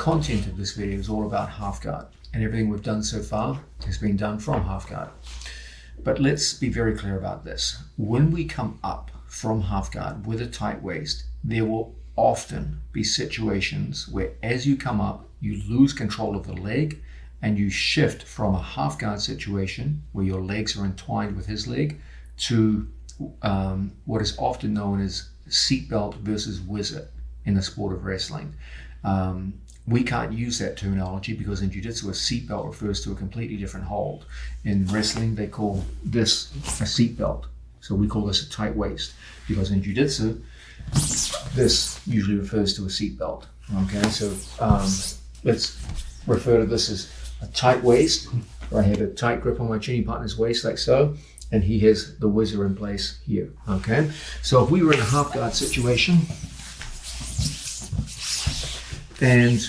content of this video is all about half guard, and everything we've done so far has been done from half guard. But let's be very clear about this. When we come up from half guard with a tight waist, there will often be situations where as you come up, you lose control of the leg and you shift from a half guard situation where your legs are entwined with his leg to what is often known as seatbelt versus whizzer in the sport of wrestling. We can't use that terminology because in jiu-jitsu a seatbelt refers to a completely different hold. In wrestling they call this a seatbelt, so we call this a tight waist because in jiu-jitsu this usually refers to a seatbelt. Okay, so let's refer to this as a tight waist, where I have a tight grip on my training partner's waist like so, and he has the whizzer in place here. Okay, so if we were in a half guard situation, and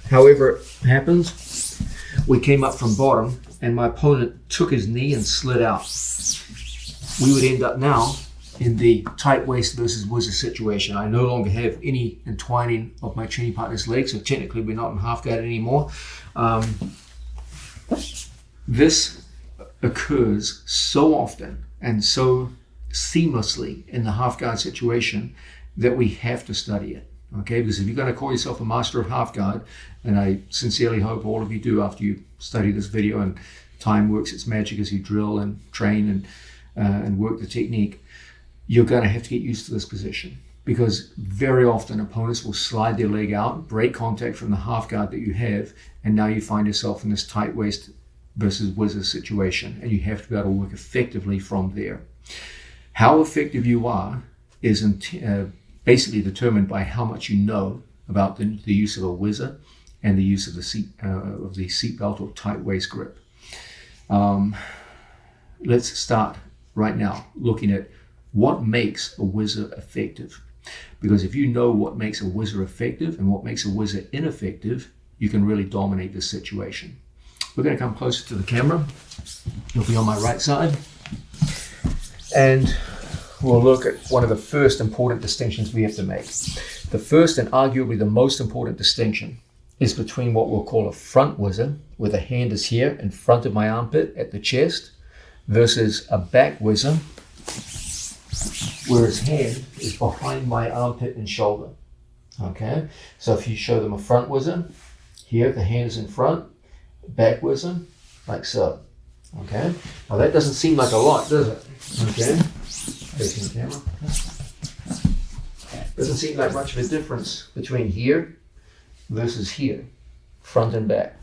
however it happens, we came up from bottom and my opponent took his knee and slid out, we would end up now in the tight waist versus whizzer situation. I no longer have any entwining of my training partner's legs, so technically we're not in half guard anymore. This occurs so often and so seamlessly in the half guard situation that we have to study it. Okay, because if you're going to call yourself a master of half guard, and I sincerely hope all of you do after you study this video, and time works its magic as you drill and train and work the technique, you're going to have to get used to this position, because very often opponents will slide their leg out, break contact from the half guard that you have, and now you find yourself in this tight waist versus whizzer situation, and you have to be able to work effectively from there. How effective you are is basically determined by how much you know about the use of a whizzer and the use of the seatbelt or tight waist grip. Let's start right now looking at what makes a whizzer effective. Because if you know what makes a whizzer effective and what makes a whizzer ineffective, you can really dominate this situation. We're going to come closer to the camera. You'll be on my right side. And we'll look at one of the first important distinctions we have to make. The first and arguably the most important distinction is between what we'll call a front whizzer, where the hand is here in front of my armpit at the chest, versus a back whizzer, where his hand is behind my armpit and shoulder. Okay, so if you show them a front whizzer, here the hand is in front, back whizzer, like so. Okay, now that doesn't seem like a lot, does it? Okay, facing the camera. Doesn't seem like much of a difference between here versus here, front and back.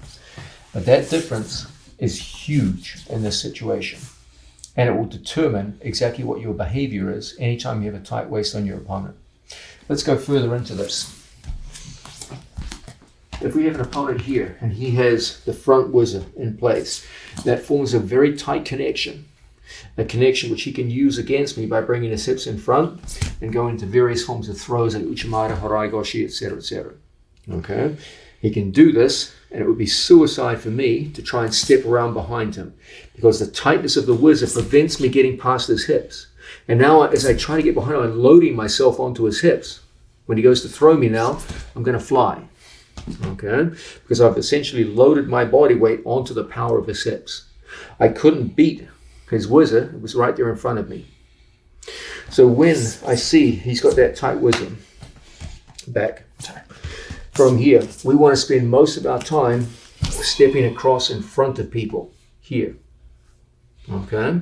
But that difference is huge in this situation, and it will determine exactly what your behavior is anytime you have a tight waist on your opponent. Let's go further into this. If we have an opponent here and he has the front whizzer in place, that forms a very tight connection, a connection which he can use against me by bringing his hips in front and going into various forms of throws like Uchimata, Harai Goshi, etc., etc. Okay, he can do this, and it would be suicide for me to try and step around behind him, because the tightness of the whizzer prevents me getting past his hips. And now as I try to get behind him, I'm loading myself onto his hips. When he goes to throw me now, I'm going to fly. Okay, because I've essentially loaded my body weight onto the power of his hips. I couldn't beat his whizzer, it was right there in front of me. So when I see he's got that tight whizzer back from here, we want to spend most of our time stepping across in front of people here. Okay,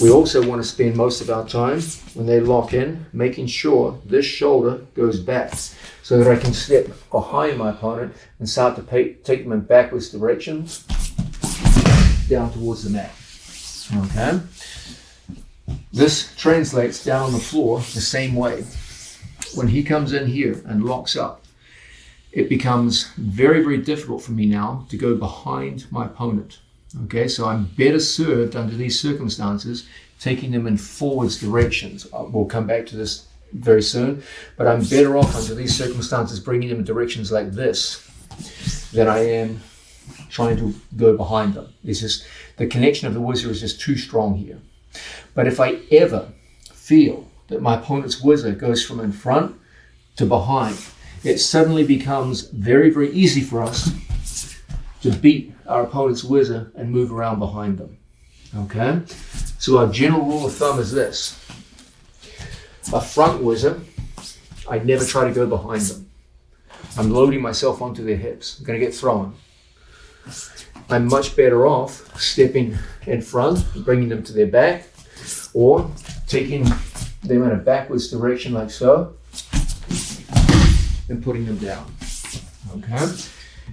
we also want to spend most of our time when they lock in making sure this shoulder goes back, so that I can step behind my opponent and start to take them in backwards directions down towards the mat. Okay, this translates down on the floor the same way. When he comes in here and locks up, it becomes very, very difficult for me now to go behind my opponent. Okay, so I'm better served under these circumstances taking them in forwards directions. We'll come back to this very soon, but I'm better off under these circumstances bringing them in directions like this than I am trying to go behind them. It's just the connection of the whizzer is just too strong here. But if I ever feel that my opponent's whizzer goes from in front to behind, it suddenly becomes very, very easy for us to beat our opponent's whizzer and move around behind them. Okay? So our general rule of thumb is this. A front whizzer, I never try to go behind them. I'm loading myself onto their hips. I'm going to get thrown. I'm much better off stepping in front, bringing them to their back, or taking them in a backwards direction like so, and putting them down. Okay?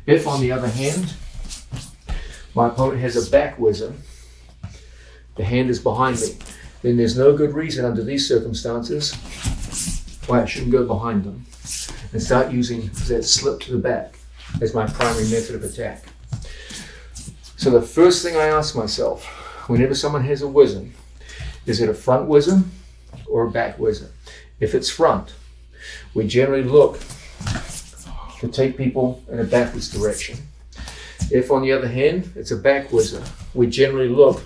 If, on the other hand, my opponent has a back whizzer, the hand is behind me, then there's no good reason under these circumstances why I shouldn't go behind them and start using that slip to the back as my primary method of attack. So the first thing I ask myself whenever someone has a whizzer, is it a front whizzer or a back whizzer? If it's front, we generally look to take people in a backwards direction. If, on the other hand, it's a back whizzer, we generally look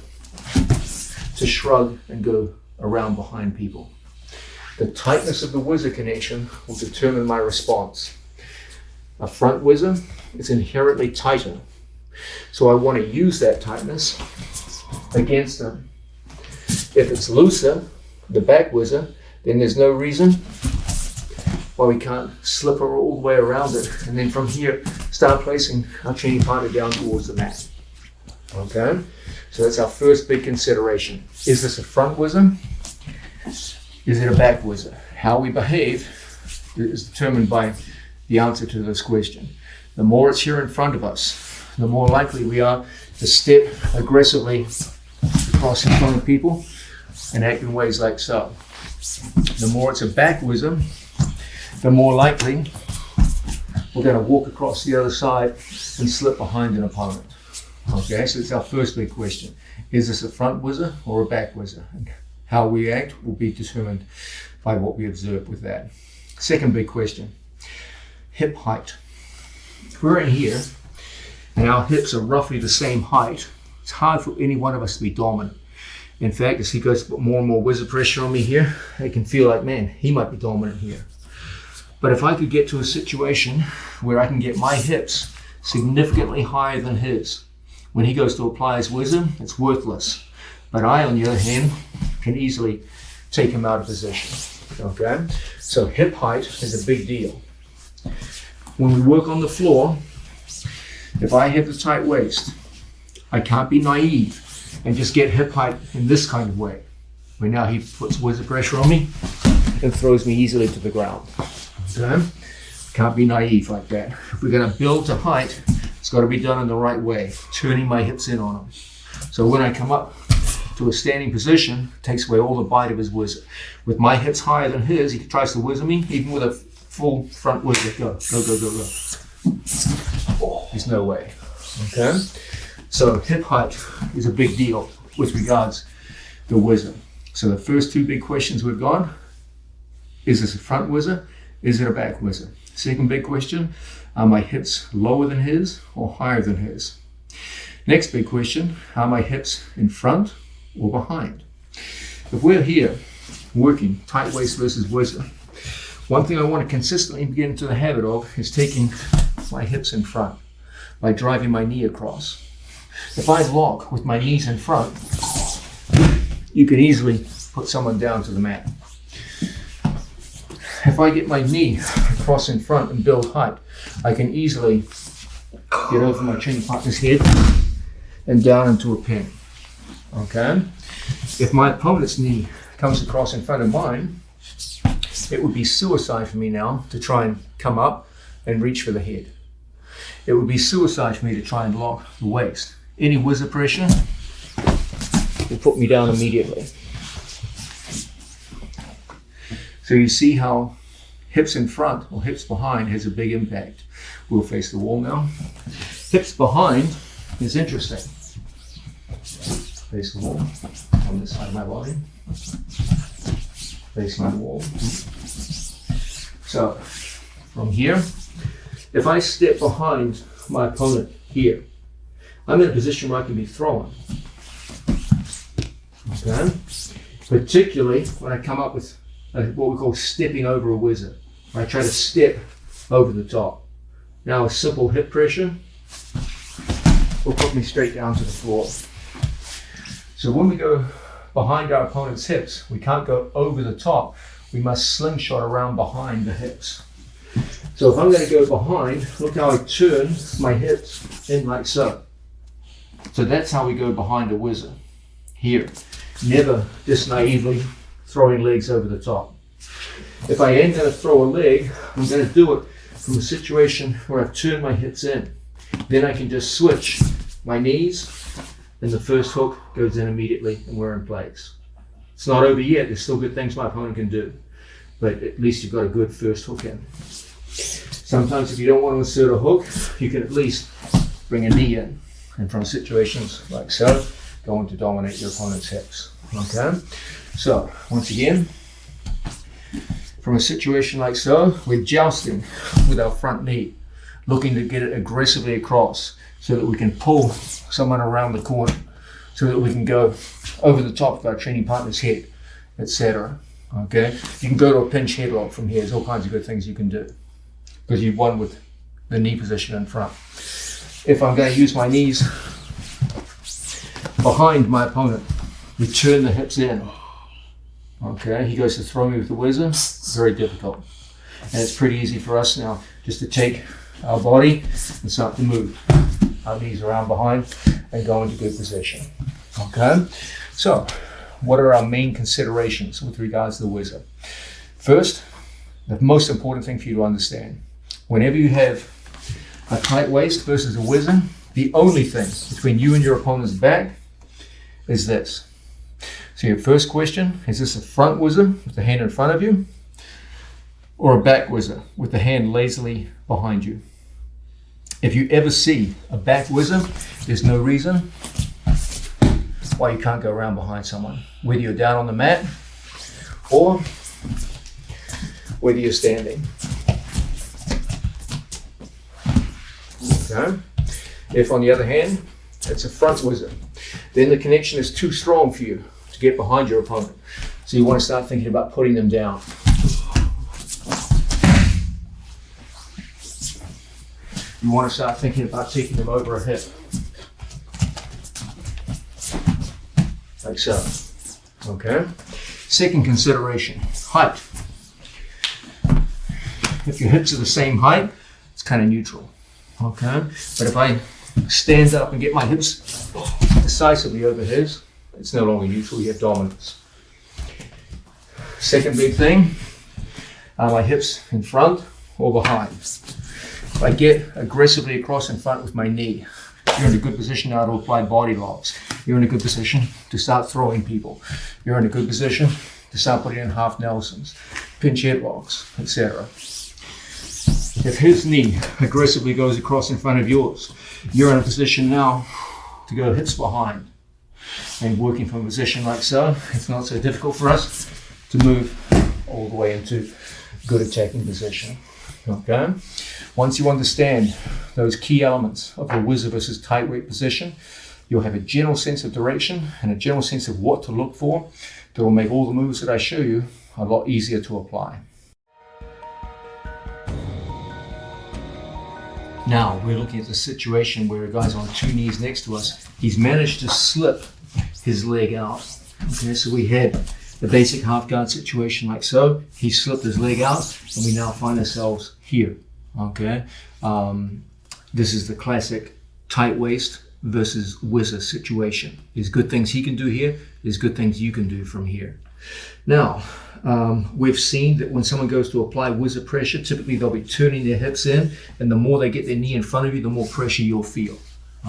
to shrug and go around behind people. The tightness of the whizzer connection will determine my response. A front whizzer is inherently tighter, so I want to use that tightness against them. If it's looser, the back whizzer, then there's no reason why we can't slip her all the way around it, and then from here start placing our training partner down towards the mat. Okay, so that's our first big consideration. Is this a front whizzer? Is it a back whizzer? How we behave is determined by the answer to this question. The more it's here in front of us, the more likely we are to step aggressively across in front of people and act in ways like so. The more it's a back whizzer, the more likely we're going to walk across the other side and slip behind an opponent. Okay, so it's our first big question. Is this a front whizzer or a back whizzer? And how we act will be determined by what we observe with that. Second big question, hip height. If we're in here and our hips are roughly the same height, it's hard for any one of us to be dominant. In fact, as he goes to put more and more whizzer pressure on me here, I can feel like, man, he might be dominant here. But if I could get to a situation where I can get my hips significantly higher than his, when he goes to apply his whizzer, it's worthless. But I, on the other hand, can easily take him out of position. Okay? So hip height is a big deal. When we work on the floor, if I have the tight waist, I can't be naive and just get hip height in this kind of way, where now he puts whizzer pressure on me and throws me easily to the ground. Okay? Can't be naive like that. If we're going to build to height, it's got to be done in the right way, turning my hips in on him. So when I come up to a standing position, it takes away all the bite of his whizzer. With my hips higher than his, he tries to whizzer me, even with a full front whizzer. Go, go, go, go, go. Oh, there's no way. Okay? So hip height is a big deal with regards to whizzer. So the first two big questions we've got, is this a front whizzer? Is it a back whizzer? Second big question, are my hips lower than his or higher than his? Next big question, are my hips in front or behind? If we're here working tight waist versus whizzer, one thing I want to consistently get into the habit of is taking my hips in front by driving my knee across. If I lock with my knees in front, you can easily put someone down to the mat. If I get my knee across in front and build height, I can easily get over my training partner's head and down into a pin. Okay? If my opponent's knee comes across in front of mine, it would be suicide for me now to try and come up and reach for the head. It would be suicide for me to try and lock the waist. Any whizzer pressure will put me down immediately. So you see how hips in front or hips behind has a big impact. We'll face the wall now. Hips behind is interesting. Face the wall on this side of my body. Facing the wall. So from here, if I step behind my opponent here, I'm in a position where I can be thrown. Okay? Particularly when I come up with what we call stepping over a whizzer. I try to step over the top. Now a simple hip pressure will put me straight down to the floor. So when we go behind our opponent's hips, we can't go over the top. We must slingshot around behind the hips. So if I'm going to go behind, look how I turn my hips in like so. So that's how we go behind a whizzer. Here. Never just naively throwing legs over the top. If I am going to throw a leg, I'm going to do it from a situation where I've turned my hips in. Then I can just switch my knees, and the first hook goes in immediately and we're in place. It's not over yet. There's still good things my opponent can do. But at least you've got a good first hook in. Sometimes if you don't want to insert a hook, you can at least bring a knee in. And from situations like so, go on to dominate your opponent's hips. Okay? So, once again, from a situation like so, we're jousting with our front knee, looking to get it aggressively across so that we can pull someone around the corner, so that we can go over the top of our training partner's head, etc. Okay? You can go to a pinch headlock from here. There's all kinds of good things you can do because you've won with the knee position in front. If I'm going to use my knees behind my opponent, we turn the hips in. Okay, he goes to throw me with the whizzer, very difficult. And it's pretty easy for us now just to take our body and start to move our knees around behind and go into good position. Okay, so what are our main considerations with regards to the whizzer? First, the most important thing for you to understand, whenever you have a tight waist versus a whizzer, the only thing between you and your opponent's back is this. So your first question, is this a front whizzer with the hand in front of you or a back whizzer with the hand lazily behind you? If you ever see a back whizzer, there's no reason why you can't go around behind someone, whether you're down on the mat or whether you're standing. Okay. If on the other hand, it's a front whizzer, then the connection is too strong for you to get behind your opponent. So you want to start thinking about putting them down. You want to start thinking about taking them over a hip. Like so. Okay? Second consideration, height. If your hips are the same height, it's kind of neutral. Okay? But if I stand up and get my hips decisively over his, it's no longer neutral, you have dominance. Second big thing, are my hips in front or behind? If I get aggressively across in front with my knee, you're in a good position now to apply body locks. You're in a good position to start throwing people. You're in a good position to start putting in half Nelsons, pinch headlocks, etc. If his knee aggressively goes across in front of yours, you're in a position now to go hips behind. And working from a position like so, it's not so difficult for us to move all the way into good attacking position. Okay? Once you understand those key elements of the whizzer versus tight weight position, you'll have a general sense of direction and a general sense of what to look for that will make all the moves that I show you a lot easier to apply. Now we're looking at the situation where a guy's on two knees next to us. He's managed to slip his leg out. Okay, so we had the basic half guard situation like so. He slipped his leg out and we now find ourselves here. Okay, this is the classic tight waist versus whizzer situation. There's good things he can do here. There's good things you can do from here. Now, we've seen that when someone goes to apply whizzer pressure, typically they'll be turning their hips in, and the more they get their knee in front of you, the more pressure you'll feel.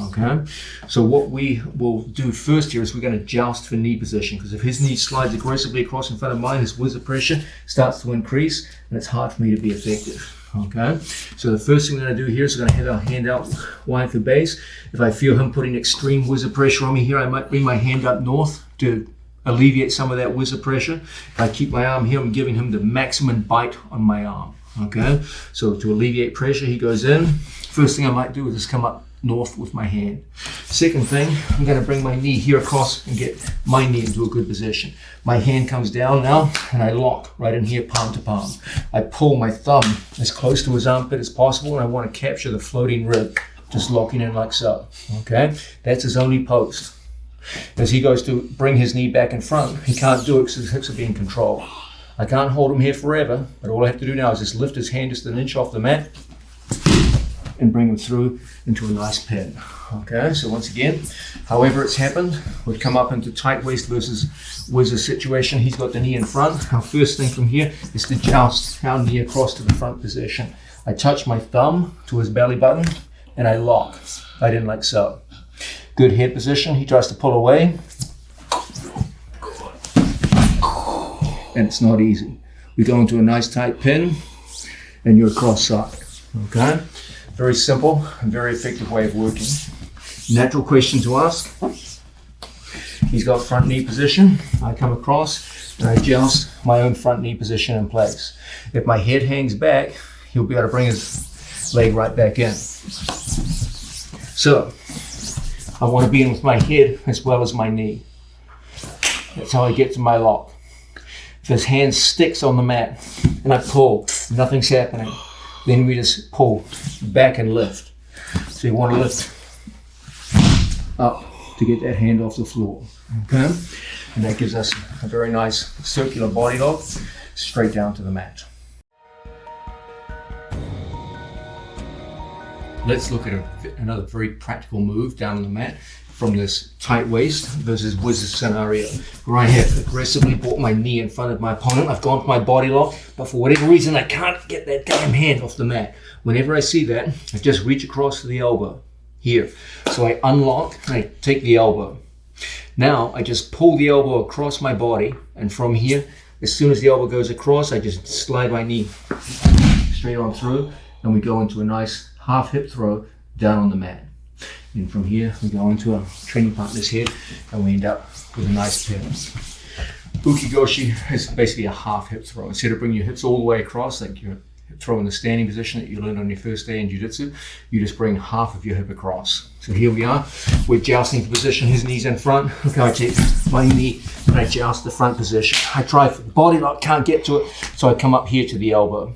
Okay, so what we will do first here is we're going to joust for knee position, because if his knee slides aggressively across in front of mine, his whizzer pressure starts to increase, and it's hard for me to be effective. Okay, so the first thing we're going to do here is we're going to have our hand out wide for base. If I feel him putting extreme whizzer pressure on me here, I might bring my hand up north to alleviate some of that whizzer pressure. If I keep my arm here, I'm giving him the maximum bite on my arm. Okay, so to alleviate pressure, he goes in. First thing I might do is just come up north with my hand. Second thing, I'm going to bring my knee here across and get my knee into a good position. My hand comes down now and I lock right in here, palm to palm. I pull my thumb as close to his armpit as possible, and I want to capture the floating rib, just locking in like so. Okay, that's his only post. As he goes to bring his knee back in front, he can't do it because his hips are being controlled. I can't hold him here forever, but all I have to do now is just lift his hand just an inch off the mat and bring him through into a nice pin. Okay, so once again, however it's happened, we've come up into tight waist versus whizzer situation. He's got the knee in front. Our first thing from here is to joust our knee across to the front position. I touch my thumb to his belly button and I lock right in like so. Good head position. He tries to pull away, and it's not easy. We go into a nice tight pin and you're cross side. Okay, very simple and very effective way of working. Natural question to ask. He's got front knee position. I come across and I joust my own front knee position in place. If my head hangs back, he'll be able to bring his leg right back in. So I want to be in with my head as well as my knee. That's how I get to my lock. If his hand sticks on the mat and I pull, nothing's happening, then we just pull back and lift. So you want to lift up to get that hand off the floor. Okay? And that gives us a very nice circular body lock straight down to the mat. Let's look at another very practical move down on the mat from this tight waist versus whizzer scenario. Right here, aggressively brought my knee in front of my opponent. I've gone for my body lock, but for whatever reason, I can't get that damn hand off the mat. Whenever I see that, I just reach across to the elbow here. So I unlock and I take the elbow. Now I just pull the elbow across my body, and from here, as soon as the elbow goes across, I just slide my knee straight on through, and we go into a nice half hip throw down on the mat. And from here, we go into our training partner's head, and we end up with a nice pin. Ukigoshi is basically a half hip throw. Instead of bringing your hips all the way across, like you're throwing the standing position that you learned on your first day in jiu-jitsu, you just bring half of your hip across. So here we are, we're jousting the position, his knee's in front. Okay, I take my knee and I joust the front position. I try for the body lock, can't get to it, so I come up here to the elbow.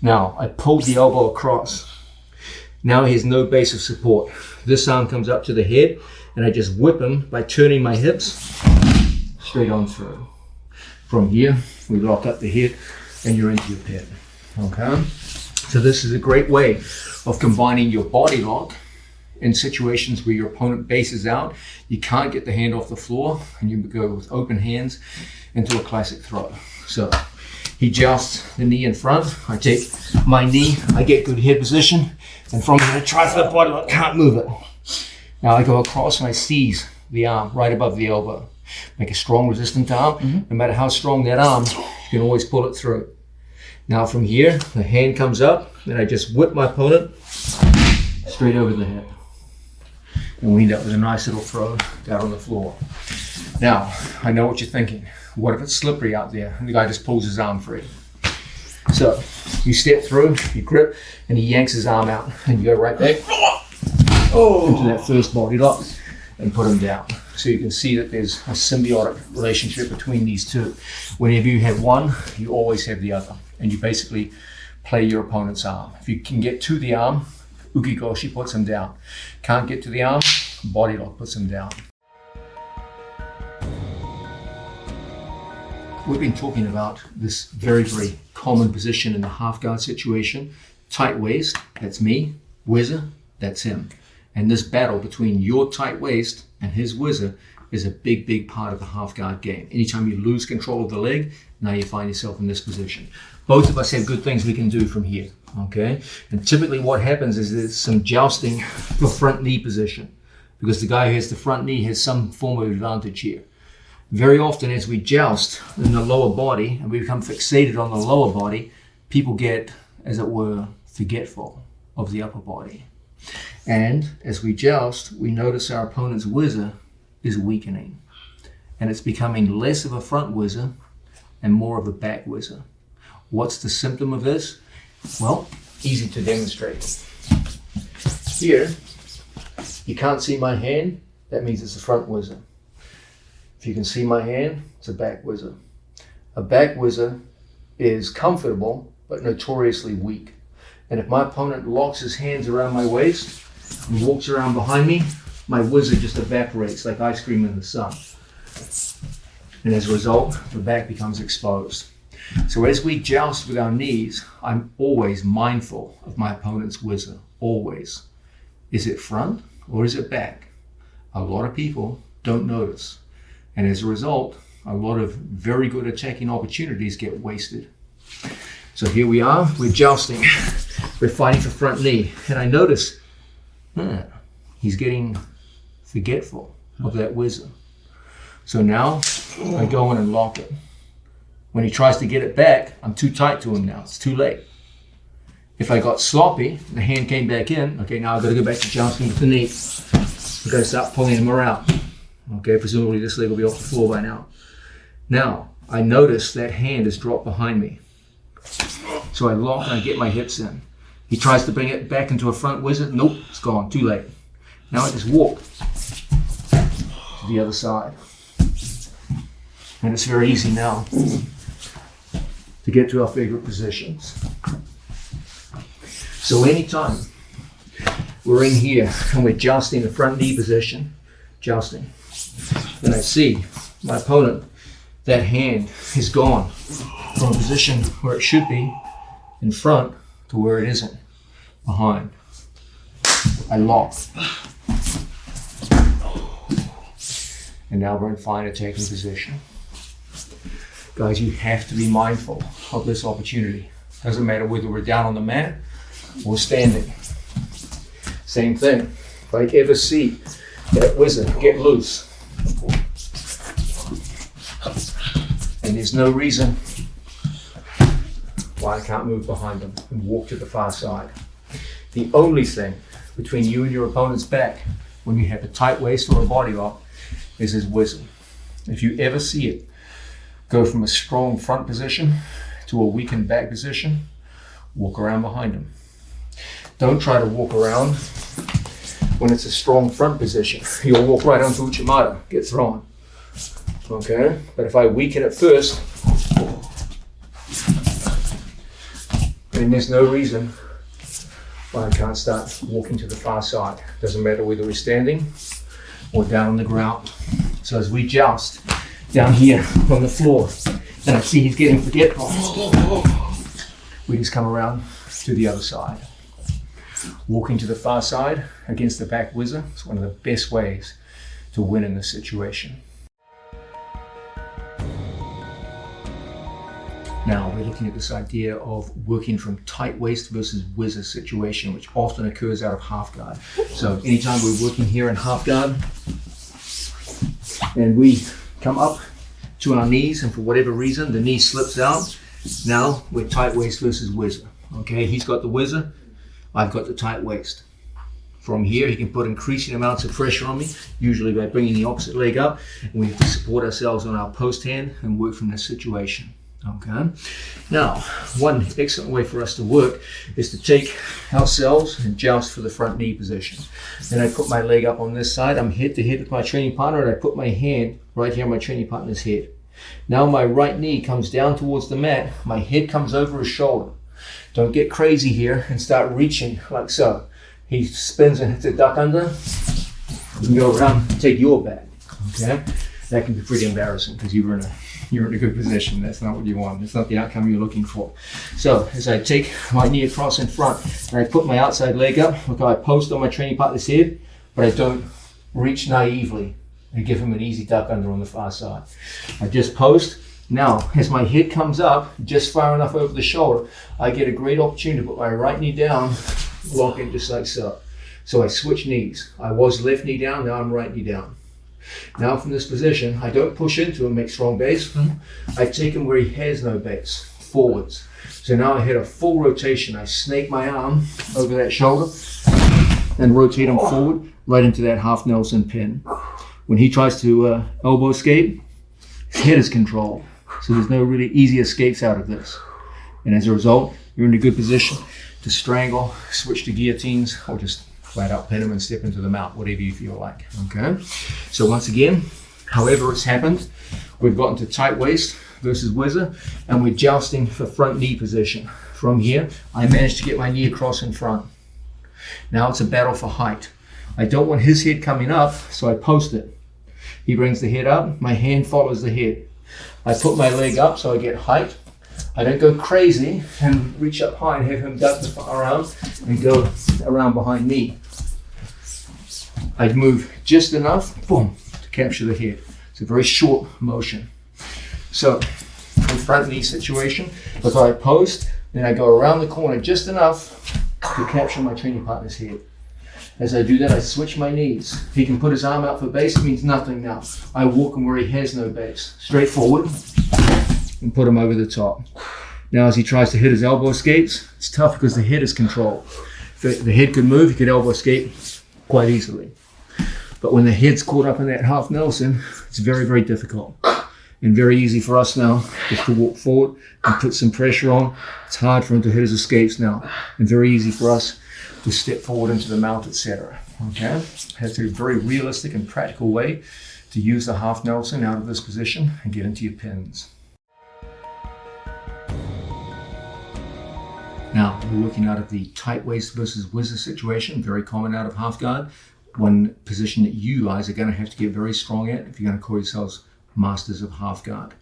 Now, I pull the elbow across. Now he has no base of support. This arm comes up to the head, and I just whip him by turning my hips straight on through. From here, we lock up the head, and you're into your pin. Okay? So this is a great way of combining your body lock in situations where your opponent bases out, you can't get the hand off the floor, and you go with open hands into a classic throw. So he jousts the knee in front. I take my knee, I get good head position, and from here I try for the body lock, can't move it. Now I go across and I seize the arm right above the elbow. Make a strong resistant arm. No matter how strong that arm, you can always pull it through. Now from here, the hand comes up, and I just whip my opponent straight over the head. And we end up with a nice little throw down on the floor. Now, I know what you're thinking. What if it's slippery out there and the guy just pulls his arm free? So you step through, you grip, and he yanks his arm out, and you go right back into that first body lock and put him down. So you can see that there's a symbiotic relationship between these two. Whenever you have one, you always have the other, and you basically play your opponent's arm. If you can get to the arm, Ukigoshi puts him down. Can't get to the arm, body lock puts him down. We've been talking about this very, very common position in the half guard situation. Tight waist, that's me. Whizzer, that's him. And this battle between your tight waist and his whizzer is a big, big part of the half guard game. Anytime you lose control of the leg, now you find yourself in this position. Both of us have good things we can do from here, okay? And typically what happens is there's some jousting for front knee position, because the guy who has the front knee has some form of advantage here. Very often as we joust in the lower body and we become fixated on the lower body, people get, as it were, forgetful of the upper body. And as we joust, we notice our opponent's whizzer is weakening. And it's becoming less of a front whizzer and more of a back whizzer. What's the symptom of this? Well, easy to demonstrate. Here, You can't see my hand, that means it's a front whizzer. If you can see my hand, it's a back whizzer. A back whizzer is comfortable, but notoriously weak. And if my opponent locks his hands around my waist and walks around behind me, my whizzer just evaporates like ice cream in the sun. And as a result, the back becomes exposed. So as we joust with our knees, I'm always mindful of my opponent's whizzer, always. Is it front or is it back? A lot of people don't notice. And as a result, a lot of very good attacking opportunities get wasted. So here we are, we're jousting. We're fighting for front knee. And I notice, he's getting forgetful of that whizzer. So now I go in and lock it. When he tries to get it back, I'm too tight to him now. It's too late. If I got sloppy, the hand came back in, okay, now I've got to go back to jousting with the knee. I've got to start pulling him around. Okay, presumably this leg will be off the floor by now. Now, I notice that hand is dropped behind me. So I lock and I get my hips in. He tries to bring it back into a front whizzer. Nope, it's gone, too late. Now I just walk to the other side. And it's very easy now to get to our favorite positions. So anytime we're in here and we're jousting the front knee position, jousting, and I see my opponent, that hand is gone from a position where it should be in front to where it isn't, behind. I lock. And now we're in fine attacking position. Guys, you have to be mindful of this opportunity. Doesn't matter whether we're down on the mat or standing. Same thing. If I ever see that whizzer get loose, and there's no reason why I can't move behind them and walk to the far side. The only thing between you and your opponent's back when you have a tight waist or a body lock is his whizzer. If you ever see it go from a strong front position to a weakened back position, walk around behind him. Don't try to walk around when it's a strong front position. You'll walk right onto Uchimata, get thrown. Okay, but if I weaken it first, then there's no reason why I can't start walking to the far side. Doesn't matter whether we're standing or down on the ground. So as we joust down here on the floor, and I see he's getting forgetful, we just come around to the other side. Walking to the far side against the back whizzer is one of the best ways to win in this situation. Now we're looking at this idea of working from tight waist versus whizzer situation, which often occurs out of half guard. So anytime we're working here in half guard and we come up to our knees and for whatever reason the knee slips out, now we're tight waist versus whizzer. Okay, he's got the whizzer, I've got the tight waist. From here he can put increasing amounts of pressure on me, usually by bringing the opposite leg up, and we have to support ourselves on our post hand and work from this situation. Okay. Now, one excellent way for us to work is to take ourselves and joust for the front knee position. Then I put my leg up on this side. I'm head to head with my training partner, and I put my hand right here on my training partner's head. Now my right knee comes down towards the mat. My head comes over his shoulder. Don't get crazy here and start reaching like so. He spins and hits a duck under. You can go around and take your back. Okay. That can be pretty embarrassing because you're in a good position. That's not what you want. That's not the outcome you're looking for. So as I take my knee across in front and I put my outside leg up, look how I post on my training partner's head, but I don't reach naively and give him an easy duck under on the far side. I just post. Now, as my head comes up just far enough over the shoulder, I get a great opportunity to put my right knee down, lock it just like so. So I switch knees. I was left knee down, now I'm right knee down. Now from this position, I don't push into him, make strong base. I take him where he has no base, forwards. So now I hit a full rotation. I snake my arm over that shoulder and rotate him forward right into that half Nelson pin. When he tries to elbow escape, his head is controlled. So there's no really easy escapes out of this. And as a result, you're in a good position to strangle, switch to guillotines, or just flat out pin him and step into the mount, whatever you feel like. Okay. So once again, however it's happened, we've gotten to tight waist versus whizzer, and we're jousting for front knee position. From here, I managed to get my knee across in front. Now it's a battle for height. I don't want his head coming up, so I post it. He brings the head up, my hand follows the head. I put my leg up so I get height. I don't go crazy and reach up high and have him duck around and go around behind me. I move just enough, boom, to capture the head. It's a very short motion. So, in front knee situation, if I post, then I go around the corner just enough to capture my training partner's head. As I do that, I switch my knees. He can put his arm out for base, it means nothing now. I walk him where he has no base. Straight forward and put him over the top. Now as he tries to hit his elbow escapes, it's tough because the head is controlled. If the head could move, he could elbow escape quite easily. But when the head's caught up in that half Nelson, it's very, very difficult. And very easy for us now just to walk forward and put some pressure on. It's hard for him to hit his escapes now. And very easy for us to step forward into the mount, etc. Okay? That's a very realistic and practical way to use the half Nelson out of this position and get into your pins. Now, we're working out of the tight waist versus whizzer situation, very common out of half guard. One position that you guys are going to have to get very strong at if you're going to call yourselves masters of half guard.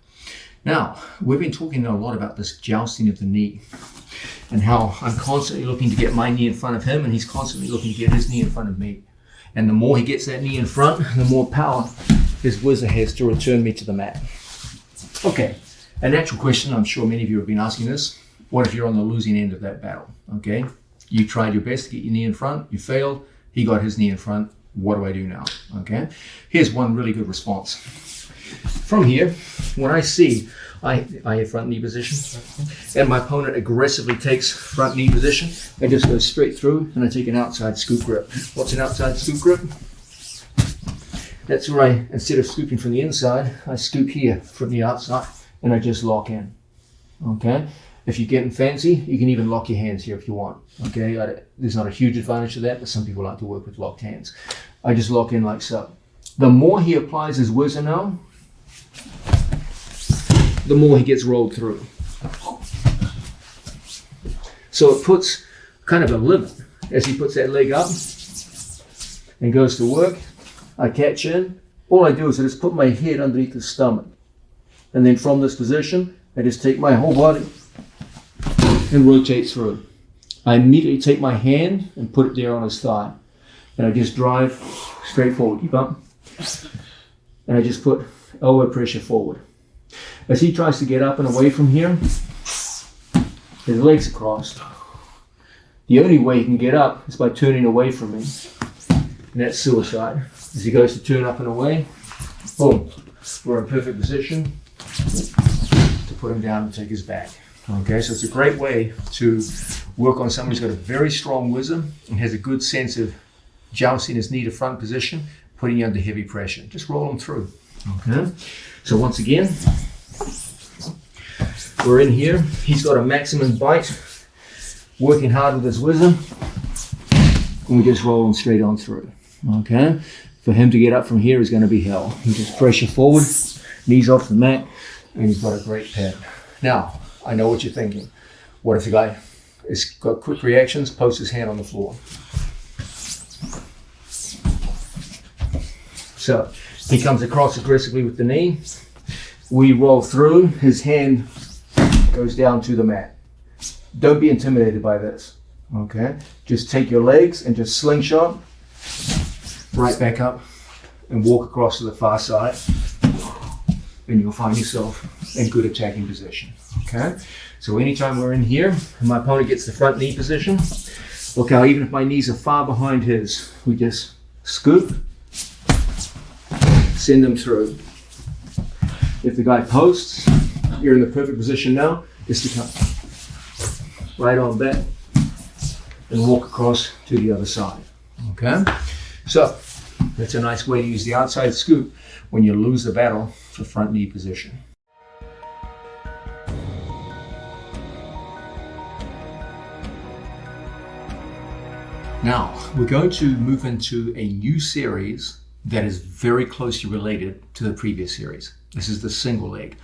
Now, we've been talking a lot about this jousting of the knee and how I'm constantly looking to get my knee in front of him and he's constantly looking to get his knee in front of me. And the more he gets that knee in front, the more power his whizzer has to return me to the mat. Okay, a natural question, I'm sure many of you have been asking this. What if you're on the losing end of that battle? Okay, you tried your best to get your knee in front, you failed, he got his knee in front, what do I do now? Okay, here's one really good response. From here, when I see I have front knee position and my opponent aggressively takes front knee position, I just go straight through and I take an outside scoop grip. What's an outside scoop grip? That's where I, instead of scooping from the inside, I scoop here from the outside and I just lock in. Okay? If you're getting fancy, you can even lock your hands here if you want. Okay? There's not a huge advantage to that, but some people like to work with locked hands. I just lock in like so. The more he applies his whizzer now, the more he gets rolled through. So it puts kind of a limit as he puts that leg up and goes to work. I catch in. All I do is I just put my head underneath his stomach. And then from this position, I just take my whole body and rotate through. I immediately take my hand and put it there on his thigh. And I just drive straight forward. Keep up. And I just put elbow pressure forward. As he tries to get up and away from here, his legs are crossed. The only way he can get up is by turning away from me. And that's suicide. As he goes to turn up and away, boom, we're in perfect position to put him down and take his back. Okay, so it's a great way to work on someone who's got a very strong whizzer and has a good sense of jousting his knee to front position, putting you under heavy pressure. Just roll him through. Okay, so once again, we're in here. He's got a maximum bite, working hard with his whizzer, and we just roll him straight on through. Okay, for him to get up from here is going to be hell. You just pressure forward, knees off the mat, and he's got a great pin. Now, I know what you're thinking. What if the guy has got quick reactions, posts his hand on the floor? So he comes across aggressively with the knee. We roll through, his hand goes down to the mat. Don't be intimidated by this, okay? Just take your legs and just slingshot right back up and walk across to the far side and you'll find yourself in good attacking position, okay? So anytime we're in here and my opponent gets the front knee position, look how even if my knees are far behind his, we just scoop, send them through. If the guy posts, you're in the perfect position now, just to come right on back and walk across to the other side. Okay? So, that's a nice way to use the outside scoop when you lose the battle for front knee position. Now, we're going to move into a new series that is very closely related to the previous series. This is the single leg.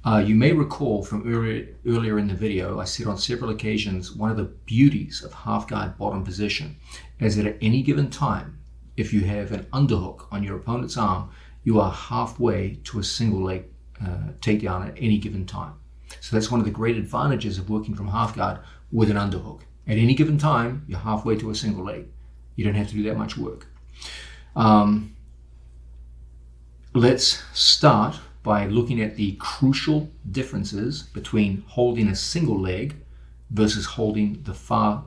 You may recall from earlier in the video, I said on several occasions, one of the beauties of half guard bottom position is that at any given time, if you have an underhook on your opponent's arm, you are halfway to a single leg takedown at any given time. So that's one of the great advantages of working from half guard with an underhook. At any given time, you're halfway to a single leg. You don't have to do that much work. Let's start by looking at the crucial differences between holding a single leg versus holding the far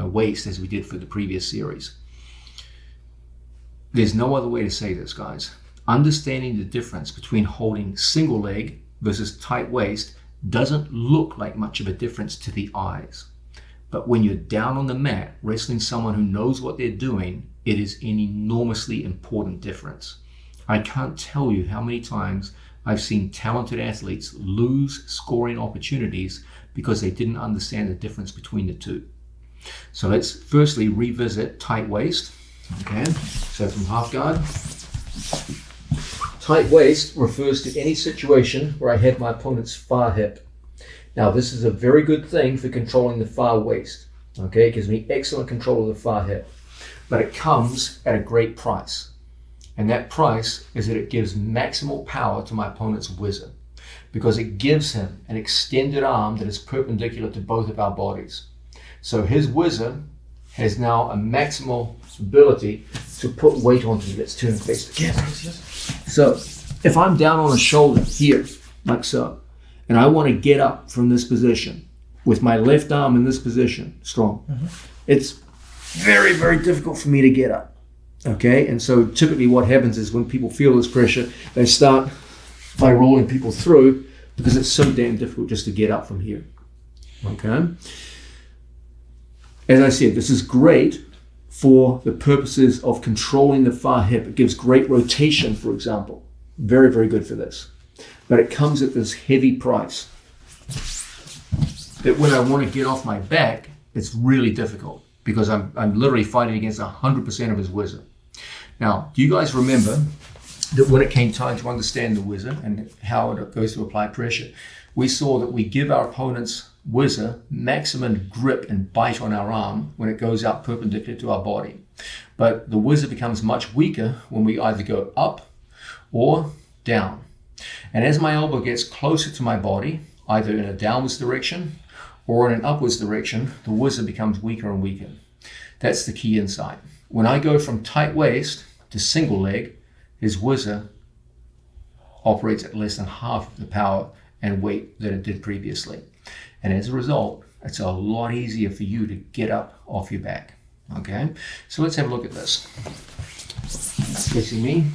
waist as we did for the previous series. There's no other way to say this, guys. Understanding the difference between holding single leg versus tight waist doesn't look like much of a difference to the eyes. But when you're down on the mat wrestling someone who knows what they're doing, it is an enormously important difference. I can't tell you how many times I've seen talented athletes lose scoring opportunities because they didn't understand the difference between the two. So let's firstly revisit tight waist. Okay, so from half guard. Tight waist refers to any situation where I have my opponent's far hip. Now this is a very good thing for controlling the far waist. Okay, it gives me excellent control of the far hip. But it comes at a great price. And that price is that it gives maximal power to my opponent's whizzer, because it gives him an extended arm that is perpendicular to both of our bodies. So his whizzer has now a maximal ability to put weight onto me. Let's turn and face together. So if I'm down on a shoulder here, like so, and I want to get up from this position with my left arm in this position, strong, it's very, very difficult for me to get up. Okay, and so typically what happens is when people feel this pressure, they start by rolling people through because it's so damn difficult just to get up from here. Okay, as I said, this is great for the purposes of controlling the far hip. It gives great rotation, for example. Very, very good for this. But it comes at this heavy price that when I want to get off my back, it's really difficult, because I'm literally fighting against 100% of his whizzer. Now, do you guys remember that when it came time to understand the whizzer and how it goes to apply pressure, we saw that we give our opponent's whizzer maximum grip and bite on our arm when it goes out perpendicular to our body. But the whizzer becomes much weaker when we either go up or down. And as my elbow gets closer to my body, either in a downwards direction or in an upwards direction, the whizzer becomes weaker and weaker. That's the key insight. When I go from tight waist to single leg, his whizzer operates at less than half of the power and weight that it did previously. And as a result, it's a lot easier for you to get up off your back. Okay, so let's have a look at this. Facing me.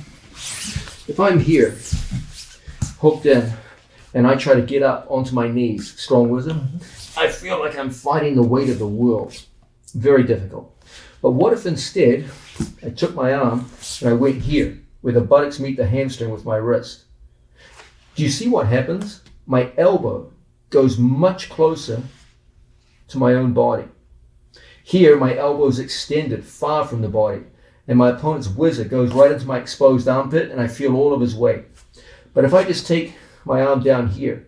If I'm here, hooked in, and I try to get up onto my knees, strong whizzer, I feel like I'm fighting the weight of the world. Very difficult. But what if instead I took my arm and I went here, where the buttocks meet the hamstring with my wrist? Do you see what happens? My elbow goes much closer to my own body. Here, my elbow is extended far from the body, and my opponent's whizzer goes right into my exposed armpit, and I feel all of his weight. But if I just take my arm down here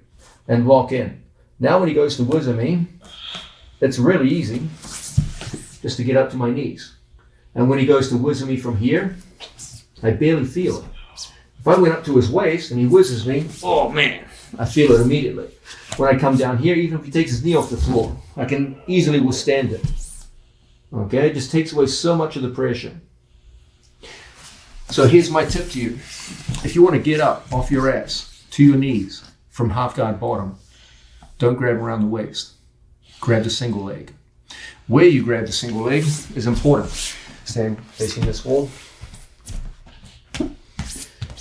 and lock in, now when he goes to whizzer me, it's really easy just to get up to my knees. And when he goes to whizzer me from here, I barely feel it. If I went up to his waist and he whizzes me, oh man, I feel it immediately. When I come down here, even if he takes his knee off the floor, I can easily withstand it. Okay, it just takes away so much of the pressure. So here's my tip to you. If you want to get up off your ass to your knees from half guard bottom, don't grab around the waist. Grab the single leg. Where you grab the single leg is important. Stand facing this wall.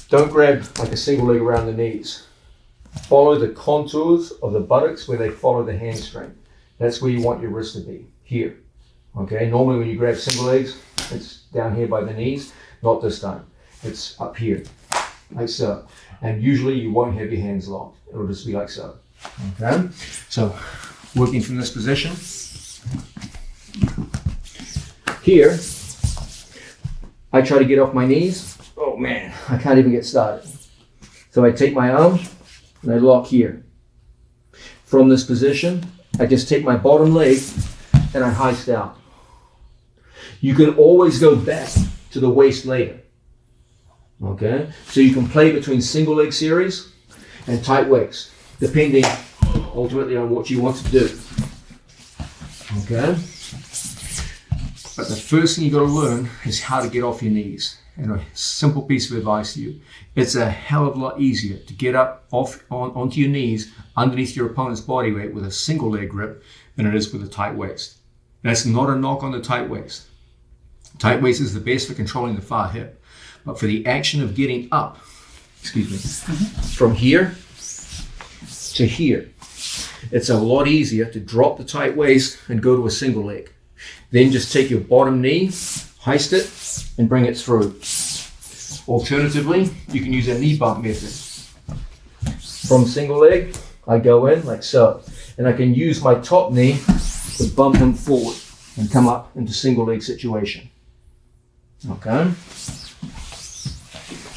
Don't grab like a single leg around the knees. Follow the contours of the buttocks where they follow the hamstring. That's where you want your wrist to be, here. Okay, normally when you grab single legs, it's down here by the knees. Not this time. It's up here, like so. And usually you won't have your hands locked. It'll just be like so. Okay, so working from this position. Here, I try to get off my knees. Oh man, I can't even get started. So I take my arm and I lock here. From this position, I just take my bottom leg and I heist out. You can always go back to the waist later. Okay, so you can play between single leg series and tight waist, depending ultimately on what you want to do. Okay, but the first thing you got to learn is how to get off your knees. And a simple piece of advice to you: it's a hell of a lot easier to get up onto your knees underneath your opponent's body weight with a single leg grip than it is with a tight waist. That's not a knock on the tight waist. Tight waist is the best for controlling the far hip. But for the action of getting up, from here to here, it's a lot easier to drop the tight waist and go to a single leg. Then just take your bottom knee, heist it, and bring it through. Alternatively, you can use a knee bump method. From single leg, I go in like so, and I can use my top knee to bump him forward and come up into single leg situation. Okay?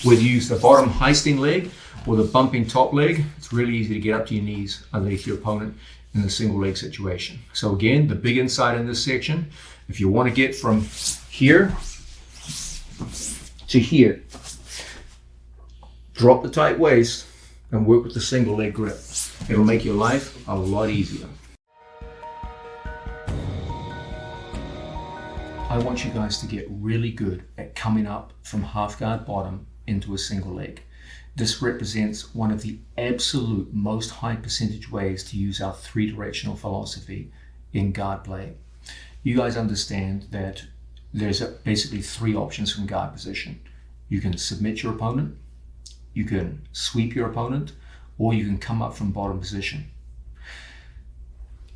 Whether you use the bottom heisting leg or the bumping top leg, it's really easy to get up to your knees underneath your opponent in the single leg situation. So again, the big insight in this section, if you want to get from here to here, drop the tight waist and work with the single leg grip. It'll make your life a lot easier. I want you guys to get really good at coming up from half guard bottom into a single leg. This represents one of the absolute most high percentage ways to use our three-directional philosophy in guard play. You guys understand that there's basically three options from guard position. You can submit your opponent, you can sweep your opponent, or you can come up from bottom position.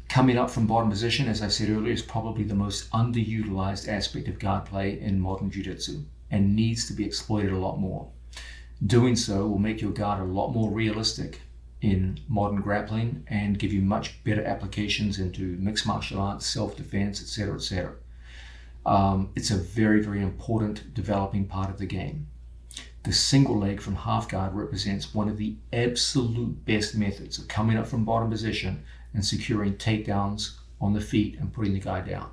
Coming up from bottom position, as I said earlier, is probably the most underutilized aspect of guard play in modern jiu-jitsu and needs to be exploited a lot more. Doing so will make your guard a lot more realistic in modern grappling and give you much better applications into mixed martial arts, self-defense, etc., etc. It's a very, very important developing part of the game. The single leg from half guard represents one of the absolute best methods of coming up from bottom position and securing takedowns on the feet and putting the guy down.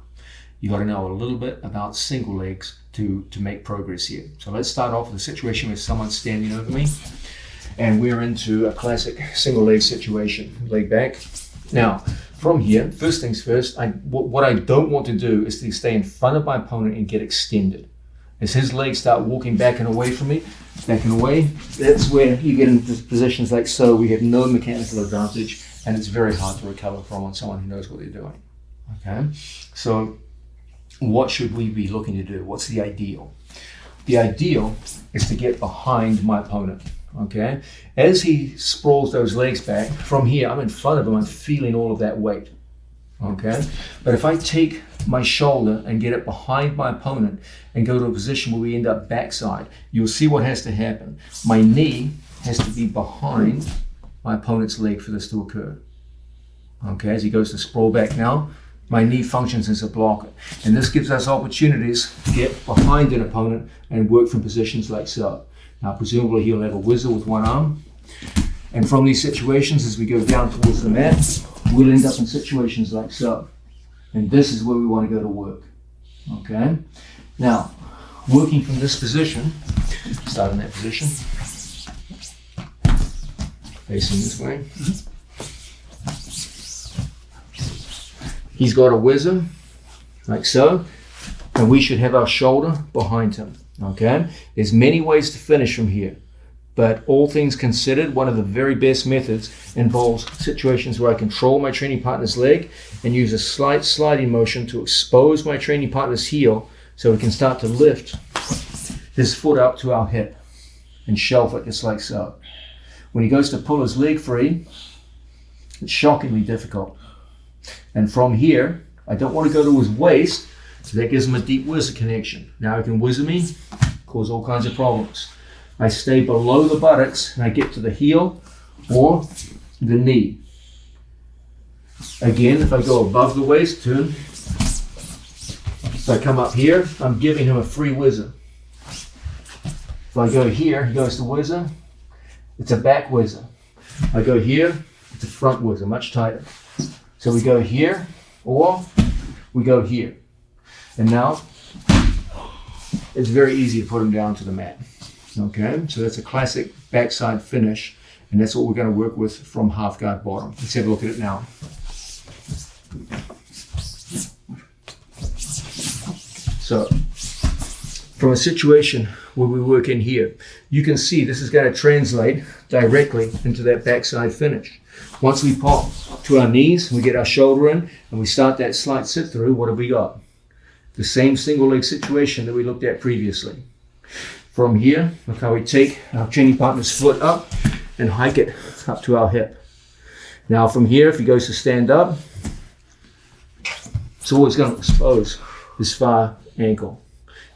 You got to know a little bit about single legs to make progress here. So let's start off with a situation where someone's standing over me and we're into a classic single leg situation, leg back. Now, from here, first things first, what I don't want to do is to stay in front of my opponent and get extended. As his legs start walking back and away from me, back and away, that's where you get into positions like so. We have no mechanical advantage and it's very hard to recover from on someone who knows what they're doing. Okay, so what should we be looking to do? What's the ideal? The ideal is to get behind my opponent. Okay, as he sprawls those legs back, from here, I'm in front of him, I'm feeling all of that weight. Okay, but if I take my shoulder and get it behind my opponent and go to a position where we end up backside, you'll see what has to happen. My knee has to be behind my opponent's leg for this to occur. Okay, as he goes to sprawl back now, my knee functions as a blocker. And this gives us opportunities to get behind an opponent and work from positions like so. Now, presumably he'll have a whizzer with one arm. And from these situations, as we go down towards the mat, we'll end up in situations like so. And this is where we want to go to work. Okay? Now, working from this position, start in that position, facing this way. He's got a whizzer, like so, and we should have our shoulder behind him. Okay? There's many ways to finish from here. But all things considered, one of the very best methods involves situations where I control my training partner's leg and use a slight sliding motion to expose my training partner's heel so we can start to lift his foot up to our hip and shelf it just like so. When he goes to pull his leg free, it's shockingly difficult. And from here, I don't want to go to his waist, so that gives him a deep whizzer connection. Now he can whizzer me, cause all kinds of problems. I stay below the buttocks and I get to the heel or the knee. Again, if I go above the waist, turn, If I come up here, I'm giving him a free whizzer. If I go here, he goes to whizzer. It's a back whizzer. I go here, it's a front whizzer, much tighter. So we go here, or we go here. And now, it's very easy to put him down to the mat. Okay, so that's a classic backside finish, and that's what we're going to work with from half guard bottom. Let's have a look at it now. So, from a situation where we work in here, you can see this is going to translate directly into that backside finish. Once we pop to our knees, we get our shoulder in, and we start that slight sit through, what have we got? The same single leg situation that we looked at previously. From here, look how we take our training partner's foot up and hike it up to our hip. Now from here, if he goes to stand up, it's always going to expose his far ankle.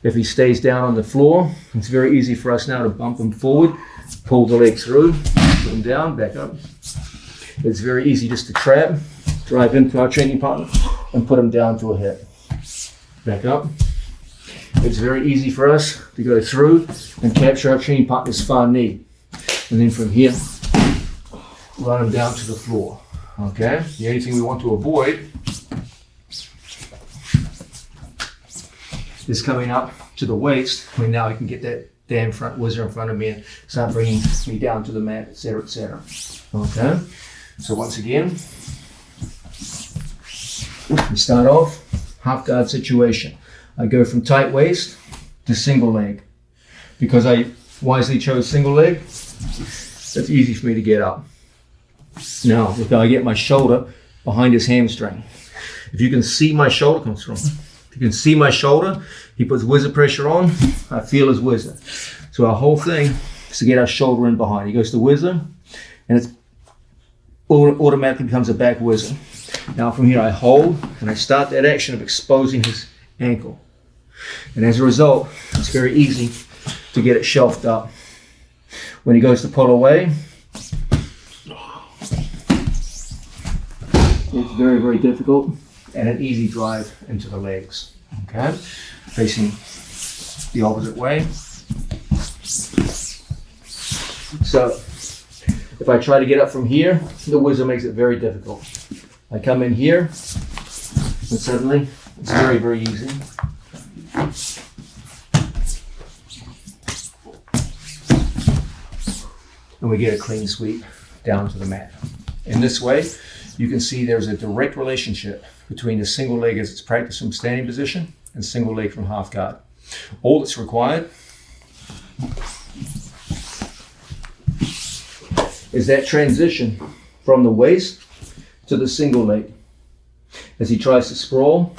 If he stays down on the floor, it's very easy for us now to bump him forward, pull the leg through, put him down, back up. It's very easy just to trap, drive into our training partner, and put him down to a hip. Back up. It's very easy for us to go through and capture our training partner's far knee. And then from here, run him down to the floor. Okay? The only thing we want to avoid is coming up to the waist. I mean, now I can get that damn front whizzer in front of me and start bringing me down to the mat, etc., etc. Okay? So once again, we start off half guard situation. I go from tight waist to single leg. Because I wisely chose single leg, that's easy for me to get up. Now, look how I get my shoulder behind his hamstring. If you can see my shoulder comes from, if you can see my shoulder, he puts whizzer pressure on, I feel his whizzer. So our whole thing is to get our shoulder in behind. He goes to whizzer, and it automatically becomes a back whizzer. Now from here I hold, and I start that action of exposing his ankle. And as a result, it's very easy to get it shelved up. When he goes to pull away, it's very, very difficult, and an easy drive into the legs. Okay? Facing the opposite way. So, if I try to get up from here, the whizzer makes it very difficult. I come in here, and suddenly, it's very, very easy. And we get a clean sweep down to the mat. In this way, you can see there's a direct relationship between the single leg as it's practiced from standing position and single leg from half guard. All that's required is that transition from the waist to the single leg. As he tries to sprawl,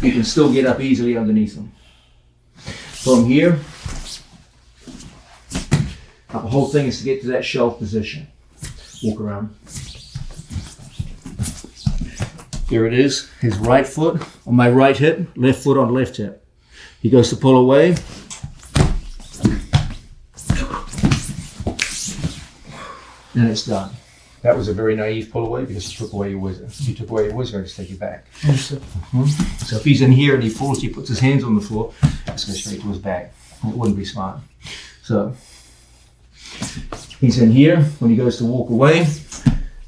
you can still get up easily underneath him. From here, the whole thing is to get to that shelf position. Walk around. Here it is, his right foot on my right hip, left foot on left hip. He goes to pull away. And it's done. That was a very naive pull away because he took away your whizzer. If you took away your whizzer, I'd just take you back. So if he's in here and he falls, he puts his hands on the floor, it's going straight to his back. It wouldn't be smart. So he's in here. When he goes to walk away,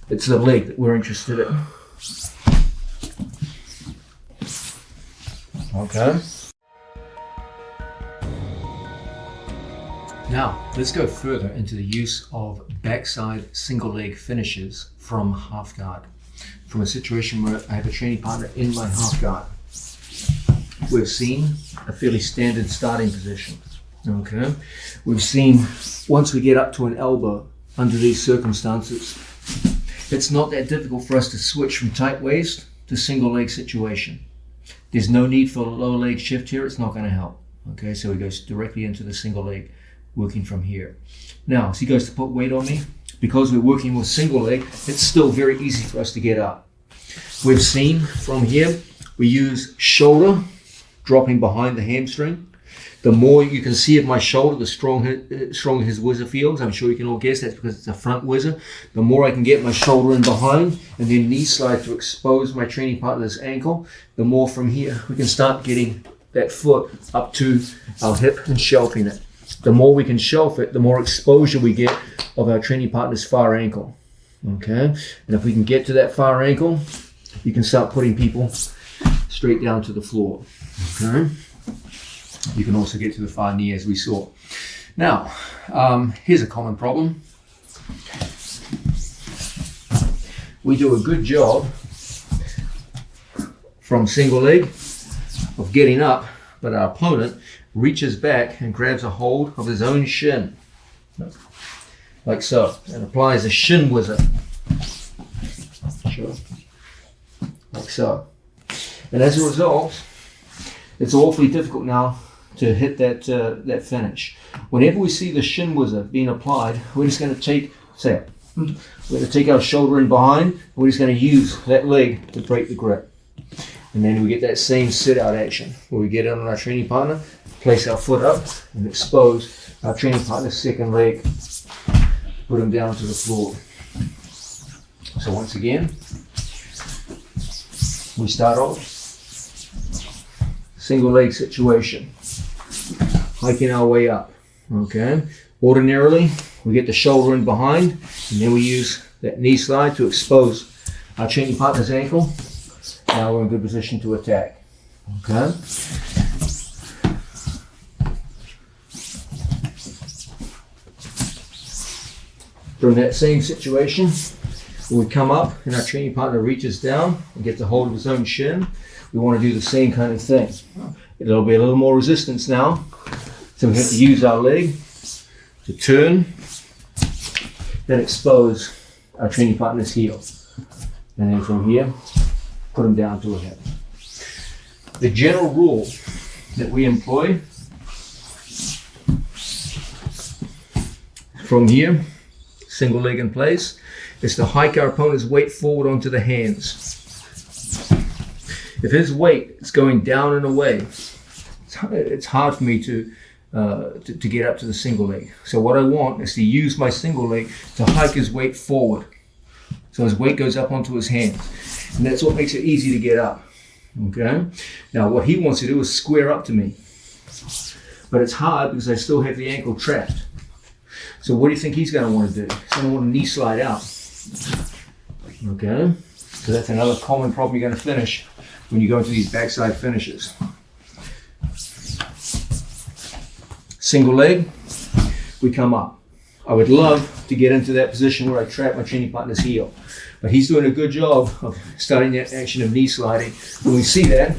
it's the leg that we're interested in. Okay. Now, let's go further into the use of backside single leg finishes from half guard. From a situation where I have a training partner in my half guard. We've seen a fairly standard starting position. Okay. We've seen once we get up to an elbow under these circumstances, it's not that difficult for us to switch from tight waist to single leg situation. There's no need for a lower leg shift here. It's not going to help. Okay, so he goes directly into the single leg, working from here. Now, as he goes to put weight on me, because we're working with single leg, it's still very easy for us to get up. We've seen from here, we use shoulder dropping behind the hamstring The more you can see of my shoulder, the stronger his whizzer feels. I'm sure you can all guess that's because it's a front whizzer. The more I can get my shoulder in behind and then knee slide to expose my training partner's ankle, the more from here we can start getting that foot up to our hip and shelving it. The more we can shelf it, the more exposure we get of our training partner's far ankle. Okay, and if we can get to that far ankle, you can start putting people straight down to the floor. Okay. You can also get to the far knee as we saw. Now, here's a common problem. We do a good job from single leg of getting up, but our opponent reaches back and grabs a hold of his own shin, like so, and applies a shin whizzer. Sure. Like so. And as a result, it's awfully difficult now to hit that finish. Whenever we see the shin whizzer being applied, we're just going to take our shoulder in behind. We're just going to use that leg to break the grip. And then we get that same sit out action where we get in on our training partner, place our foot up and expose our training partner's second leg, put him down to the floor. So once again, we start off single leg situation, hiking our way up. Okay. Ordinarily, we get the shoulder in behind, and then we use that knee slide to expose our training partner's ankle. Now we're in good position to attack. Okay. From that same situation, we come up and our training partner reaches down and gets a hold of his own shin. We want to do the same kind of thing. There'll be a little more resistance now. So we have to use our leg to turn, then expose our training partner's heel. And then from here, put him down to a hip. The general rule that we employ from here, single leg in place, is to hike our opponent's weight forward onto the hands. If his weight is going down and away, it's hard for me to get up to the single leg. So what I want is to use my single leg to hike his weight forward. So his weight goes up onto his hands. And that's what makes it easy to get up. Okay? Now what he wants to do is square up to me. But it's hard because I still have the ankle trapped. So what do you think he's going to want to do? He's going to want to knee slide out. Okay? So that's another common problem you're going to finish when you go into these backside finishes. Single leg, we come up. I would love to get into that position where I trap my training partner's heel, but he's doing a good job of starting that action of knee sliding. When we see that,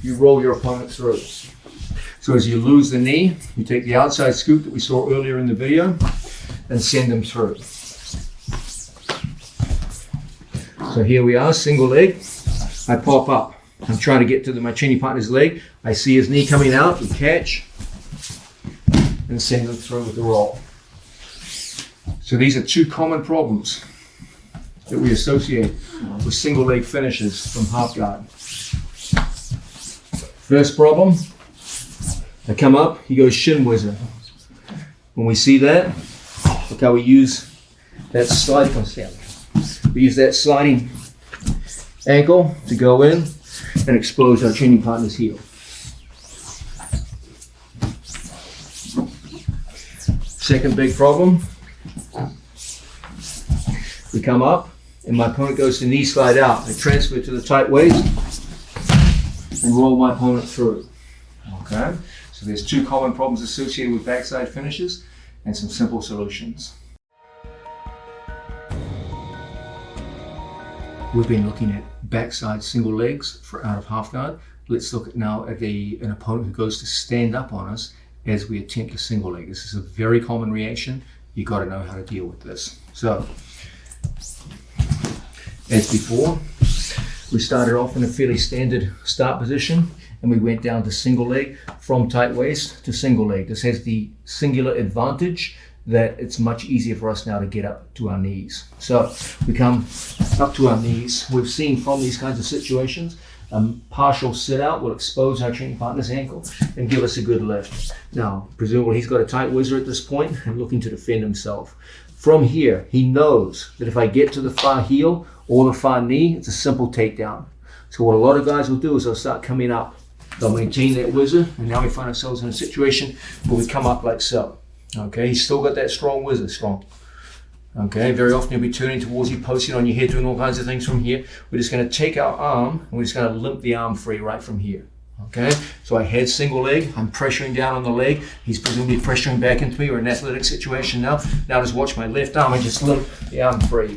you roll your opponent through. So as you lose the knee, you take the outside scoop that we saw earlier in the video and send them through. So here we are, single leg. I pop up. I'm trying to get to my training partner's leg. I see his knee coming out. We catch and send them through with the roll. So these are two common problems that we associate with single leg finishes from half guard. First problem, I come up, he goes shin whizzer. When we see that, look how we use that sliding concept. We use that sliding ankle to go in and expose our training partner's heel. Second big problem, we come up and my opponent goes to knee slide out. I transfer to the tight waist and roll my opponent through. Okay, so there's two common problems associated with backside finishes and some simple solutions. We've been looking at backside single legs for out of half guard. Let's look now at an opponent who goes to stand up on us as we attempt a single leg. This is a very common reaction. You got to know how to deal with this. So, as before, we started off in a fairly standard start position and we went down to single leg from tight waist to single leg. This has the singular advantage that it's much easier for us now to get up to our knees. So we come up to our knees. We've seen from these kinds of situations partial sit out will expose our training partner's ankle and give us a good lift. Now, presumably he's got a tight whizzer at this point and looking to defend himself. From here, he knows that if I get to the far heel or the far knee, it's a simple takedown. So what a lot of guys will do is they'll start coming up. They'll maintain that whizzer, and now we find ourselves in a situation where we come up like so. Okay, he's still got that strong whizzer, strong. Okay, very often he'll be turning towards you, posting on your head, doing all kinds of things from here. We're just going to take our arm, and we're just going to limp the arm free right from here. Okay, so I had single leg, I'm pressuring down on the leg, he's presumably pressuring back into me, or an athletic situation now. Now just watch my left arm, I just limp the arm free.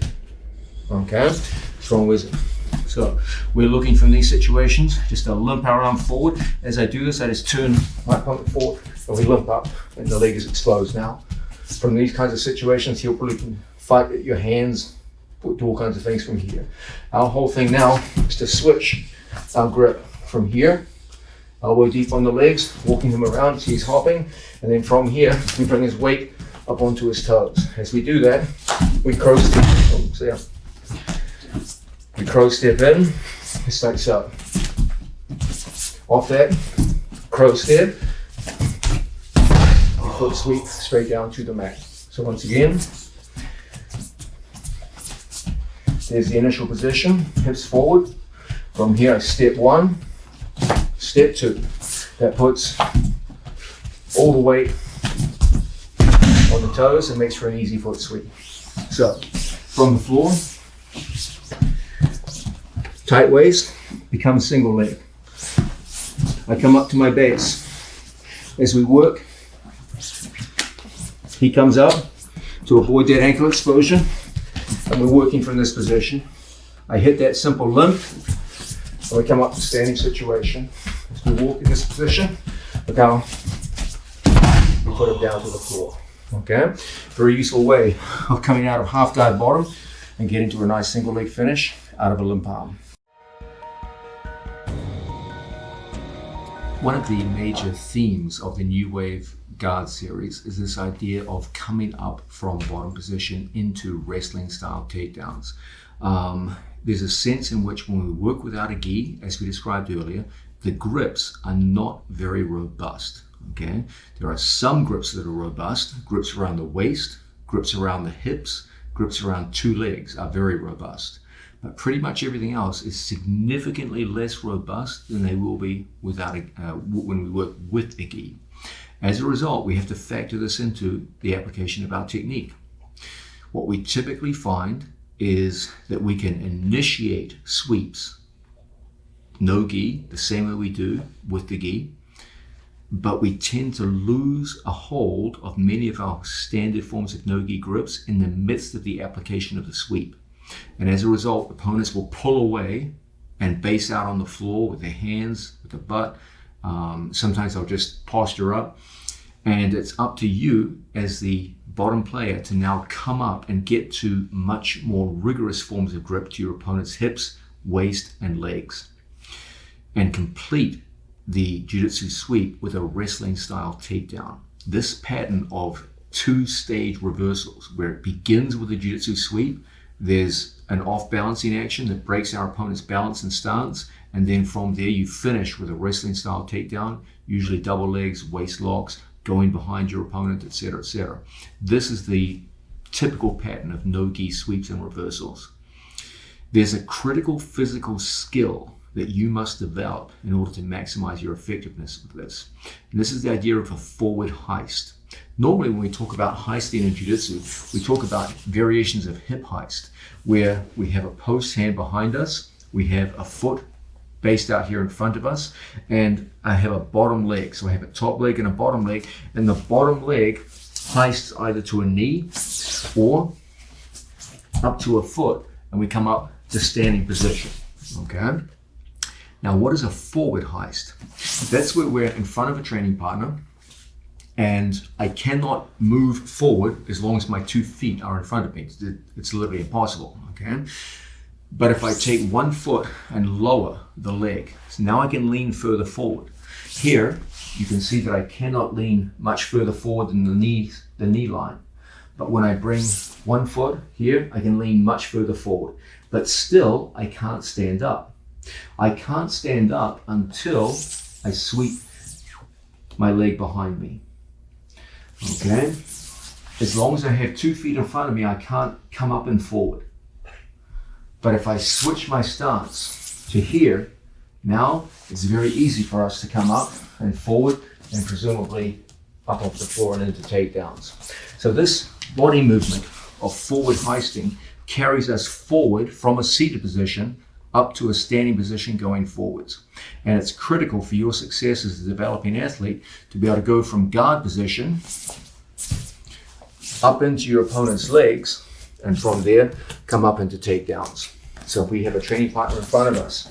Okay, strong whizzer. So we're looking from these situations, just to limp our arm forward. As I do this, I just turn my opponent forward, and we limp up, and the leg is exposed now. From these kinds of situations, he'll probably fight with your hands, do all kinds of things from here. Our whole thing now is to switch our grip from here, elbow deep on the legs, walking him around, so he's hopping, and then from here, we bring his weight up onto his toes. As we do that, we crow step, we crow step in, just like so. Off that, crow step, foot sweep straight down to the mat. So once again, there's the initial position, hips forward. From here, step one, step two. That puts all the weight on the toes and makes for an easy foot sweep. So from the floor, tight waist, become single leg. I come up to my base. As we work, he comes up to avoid that ankle exposure, and we're working from this position. I hit that simple limp, and we come up to standing situation. As we walk in this position, look how we put him down to the floor. Okay, very useful way of coming out of half guard bottom and getting to a nice single leg finish out of a limp arm. One of the major themes of the New Wave Guard series is this idea of coming up from bottom position into wrestling style takedowns. There's a sense in which when we work without a gi, as we described earlier, the grips are not very robust. Okay, there are some grips that are robust. Grips around the waist, grips around the hips, grips around two legs are very robust. But pretty much everything else is significantly less robust than they will be without when we work with a gi. As a result, we have to factor this into the application of our technique. What we typically find is that we can initiate sweeps, no gi, the same way we do with the gi, but we tend to lose a hold of many of our standard forms of no gi grips in the midst of the application of the sweep. And as a result, opponents will pull away and base out on the floor with their hands, with the butt. Sometimes they'll just posture up. And it's up to you as the bottom player to now come up and get to much more rigorous forms of grip to your opponent's hips, waist, and legs, and complete the jiu-jitsu sweep with a wrestling style takedown. This pattern of two-stage reversals, where it begins with a jiu-jitsu sweep, there's an off-balancing action that breaks our opponent's balance and stance, and then from there you finish with a wrestling style takedown, usually double legs, waist locks, going behind your opponent, etc., etc. This is the typical pattern of no-gi sweeps and reversals. There's a critical physical skill that you must develop in order to maximize your effectiveness with this. And this is the idea of a forward heist. Normally when we talk about heisting in jiu-jitsu, we talk about variations of hip heist, where we have a post hand behind us, we have a foot based out here in front of us, and I have a bottom leg. So I have a top leg and a bottom leg, and the bottom leg heists either to a knee or up to a foot, and we come up to standing position. Okay? Now, what is a forward heist? That's where we're in front of a training partner, and I cannot move forward as long as my 2 feet are in front of me. It's literally impossible. Okay? But if I take 1 foot and lower the leg, so now I can lean further forward. Here, you can see that I cannot lean much further forward than the knee line. But when I bring 1 foot here, I can lean much further forward. But still, I can't stand up. I can't stand up until I sweep my leg behind me. Okay? As long as I have 2 feet in front of me, I can't come up and forward. But if I switch my stance to here, now it's very easy for us to come up and forward and presumably up off the floor and into takedowns. So this body movement of forward hoisting carries us forward from a seated position up to a standing position going forwards. And it's critical for your success as a developing athlete to be able to go from guard position up into your opponent's legs, and from there come up into takedowns. So if we have a training partner in front of us,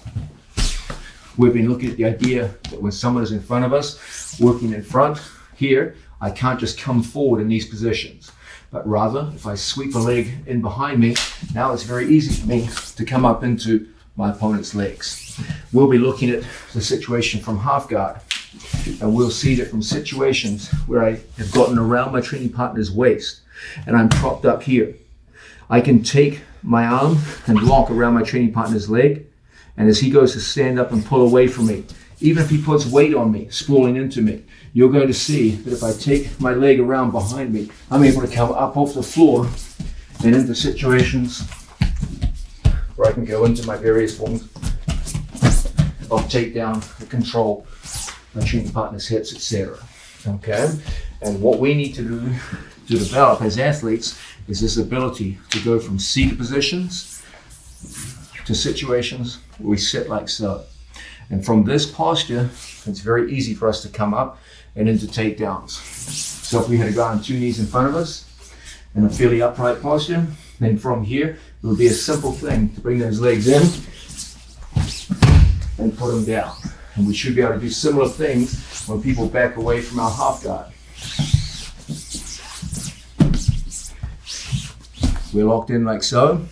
we've been looking at the idea that when someone is in front of us, working in front here, I can't just come forward in these positions, but rather if I sweep a leg in behind me, now it's very easy for me to come up into my opponent's legs. We'll be looking at the situation from half guard, and we'll see that from situations where I have gotten around my training partner's waist and I'm propped up here, I can take my arm and lock around my training partner's leg, and as he goes to stand up and pull away from me, even if he puts weight on me, spooling into me, you're going to see that if I take my leg around behind me, I'm able to come up off the floor and into situations where I can go into my various forms of takedown, control my training partner's hips, etc. Okay? And what we need to do to develop as athletes is this ability to go from seated positions to situations where we sit like so. And from this posture, it's very easy for us to come up and into takedowns. So if we had a guy on 2 knees in front of us in a fairly upright posture, then from here, it would be a simple thing to bring those legs in and put them down. And we should be able to do similar things when people back away from our half guard. We're locked in like so.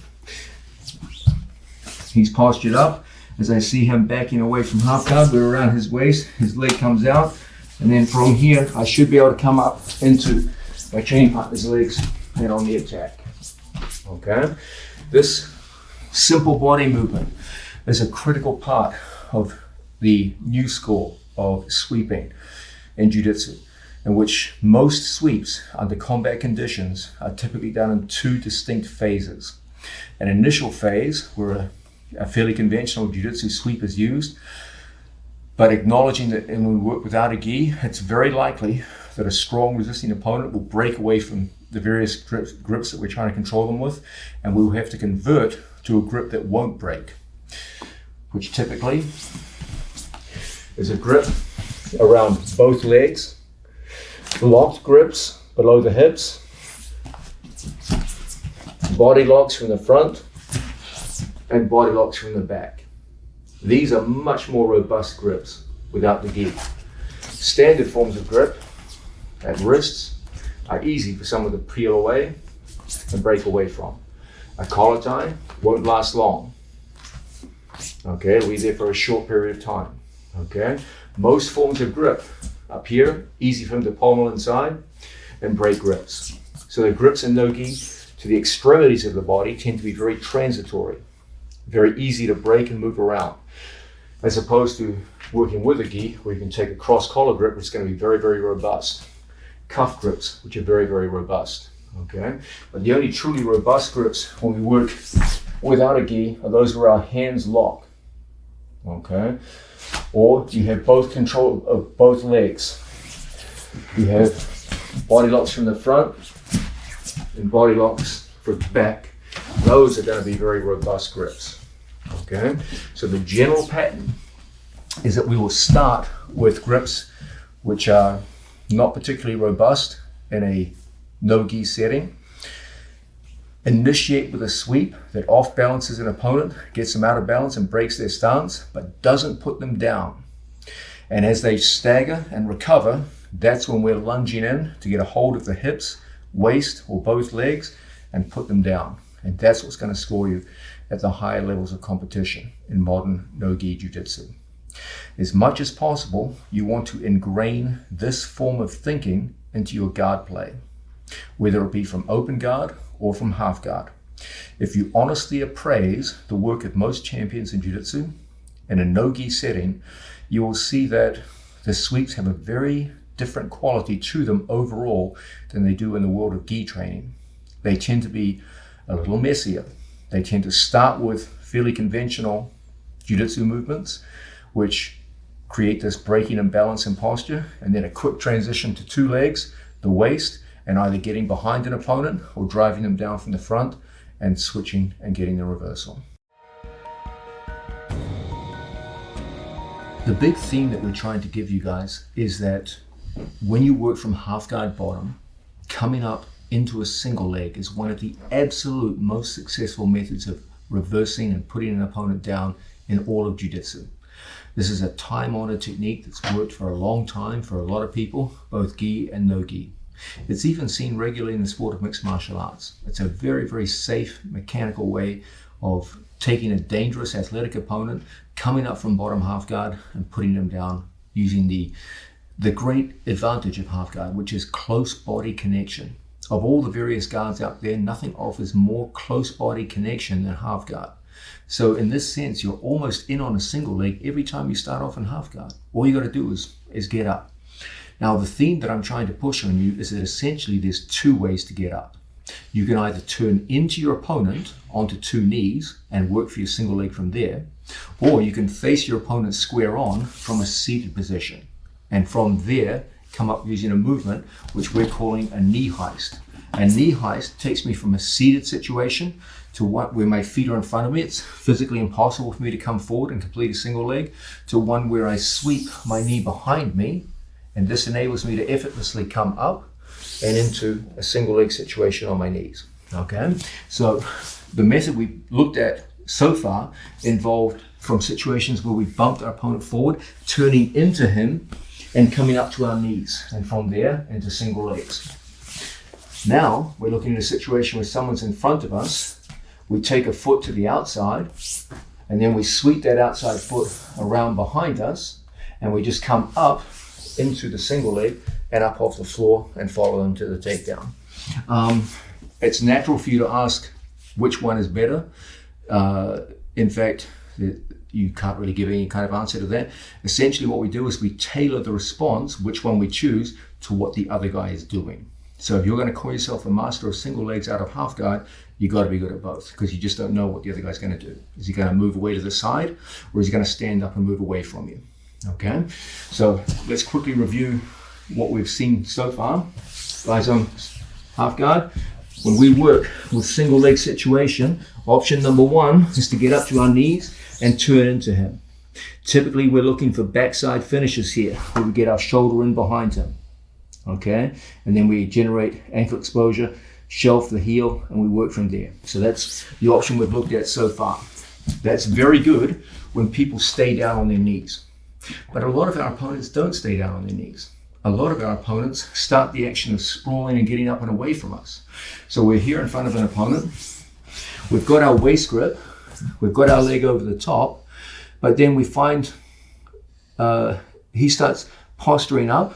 He's postured up. As I see him backing away from half guard, we're around his waist, his leg comes out, and then from here, I should be able to come up into my training partner's legs and on the attack. Okay? This simple body movement is a critical part of the new school of sweeping in jiu-jitsu, in which most sweeps under combat conditions are typically done in 2 distinct phases. An initial phase where a fairly conventional jiu-jitsu sweep is used, but acknowledging that when we work without a gi, it's very likely that a strong resisting opponent will break away from the various grips that we're trying to control them with, and we will have to convert to a grip that won't break, which typically is a grip around both legs, locked grips below the hips, body locks from the front, and body locks from the back. These are much more robust grips without the gi. Standard forms of grip at wrists are easy for someone to peel away and break away from. A collar tie won't last long. Okay, it'll be there for a short period of time. Okay, most forms of grip up here, easy for them to pommel inside and break grips. So the grips in no-gi to the extremities of the body tend to be very transitory, very easy to break and move around, as opposed to working with a gi where you can take a cross collar grip, which is going to be very, very robust. Cuff grips, which are very, very robust. Okay, but the only truly robust grips when we work without a gi are those where our hands lock. Okay, or you have both control of both legs. You have body locks from the front and body locks from the back. Those are going to be very robust grips. Okay, so the general pattern is that we will start with grips which are not particularly robust in a no-gi setting. Initiate with a sweep that off balances an opponent, gets them out of balance and breaks their stance, but doesn't put them down. And as they stagger and recover, that's when we're lunging in to get a hold of the hips, waist, or both legs and put them down. And that's what's going to score you at the higher levels of competition in modern no-gi jiu-jitsu. As much as possible, you want to ingrain this form of thinking into your guard play, whether it be from open guard or from half guard. If you honestly appraise the work of most champions in jiu-jitsu, in a no-gi setting, you will see that the sweeps have a very different quality to them overall than they do in the world of gi training. They tend to be a little messier. They tend to start with fairly conventional jiu-jitsu movements, which create this breaking and balance in posture, and then a quick transition to two legs, the waist, and either getting behind an opponent or driving them down from the front and switching and getting the reversal. The big theme that we're trying to give you guys is that when you work from half guard bottom, coming up into a single leg is one of the absolute most successful methods of reversing and putting an opponent down in all of jiu-jitsu. This is a time-honored technique that's worked for a long time for a lot of people, both gi and no gi. It's even seen regularly in the sport of mixed martial arts. It's a very, very safe, mechanical way of taking a dangerous athletic opponent, coming up from bottom half guard and putting them down using the great advantage of half guard, which is close body connection. Of all the various guards out there, nothing offers more close body connection than half guard. So in this sense, you're almost in on a single leg every time you start off in half guard. All you got to do is get up. Now, the theme that I'm trying to push on you is that essentially there's two ways to get up. You can either turn into your opponent onto two knees and work for your single leg from there, or you can face your opponent square on from a seated position. And from there, come up using a movement which we're calling a knee heist. A knee heist takes me from a seated situation to one where my feet are in front of me. It's physically impossible for me to come forward and complete a single leg, to one where I sweep my knee behind me, and this enables me to effortlessly come up and into a single leg situation on my knees. Okay, so the method we looked at so far involved from situations where we bumped our opponent forward, turning into him and coming up to our knees, and from there into single legs. Now we're looking at a situation where someone's in front of us. We take a foot to the outside, and then we sweep that outside foot around behind us, and we just come up into the single leg and up off the floor and follow them to the takedown. It's natural for you to ask which one is better. In fact, you can't really give any kind of answer to that. Essentially what we do is we tailor the response, which one we choose, to what the other guy is doing. So if you're going to call yourself a master of single legs out of half guard, you got to be good at both, because you just don't know what the other guy's going to do. Is he going to move away to the side, or is he going to stand up and move away from you? Okay, so let's quickly review what we've seen so far. Guys on half guard, when we work with single leg situation, option number one is to get up to our knees and turn into him. Typically we're looking for backside finishes here, where we get our shoulder in behind him. Okay, and then we generate ankle exposure, shelf the heel, and we work from there. So that's the option we've looked at so far. That's very good when people stay down on their knees. But a lot of our opponents don't stay down on their knees. A lot of our opponents start the action of sprawling and getting up and away from us. So we're here in front of an opponent. We've got our waist grip. We've got our leg over the top. But then we find he starts posturing up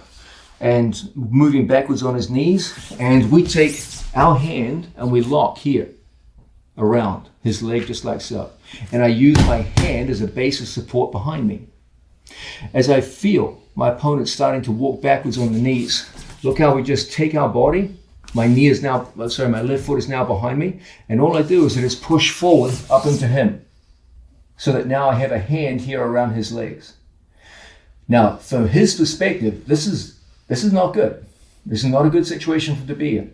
and moving backwards on his knees. And we take our hand and we lock here around his leg, just like so. And I use my hand as a base of support behind me. As I feel my opponent starting to walk backwards on the knees, look how we just take our body. My left foot is now behind me, and all I do is I just push forward up into him, so that now I have a hand here around his legs. Now, from his perspective, this is not good. This is not a good situation for him to be in.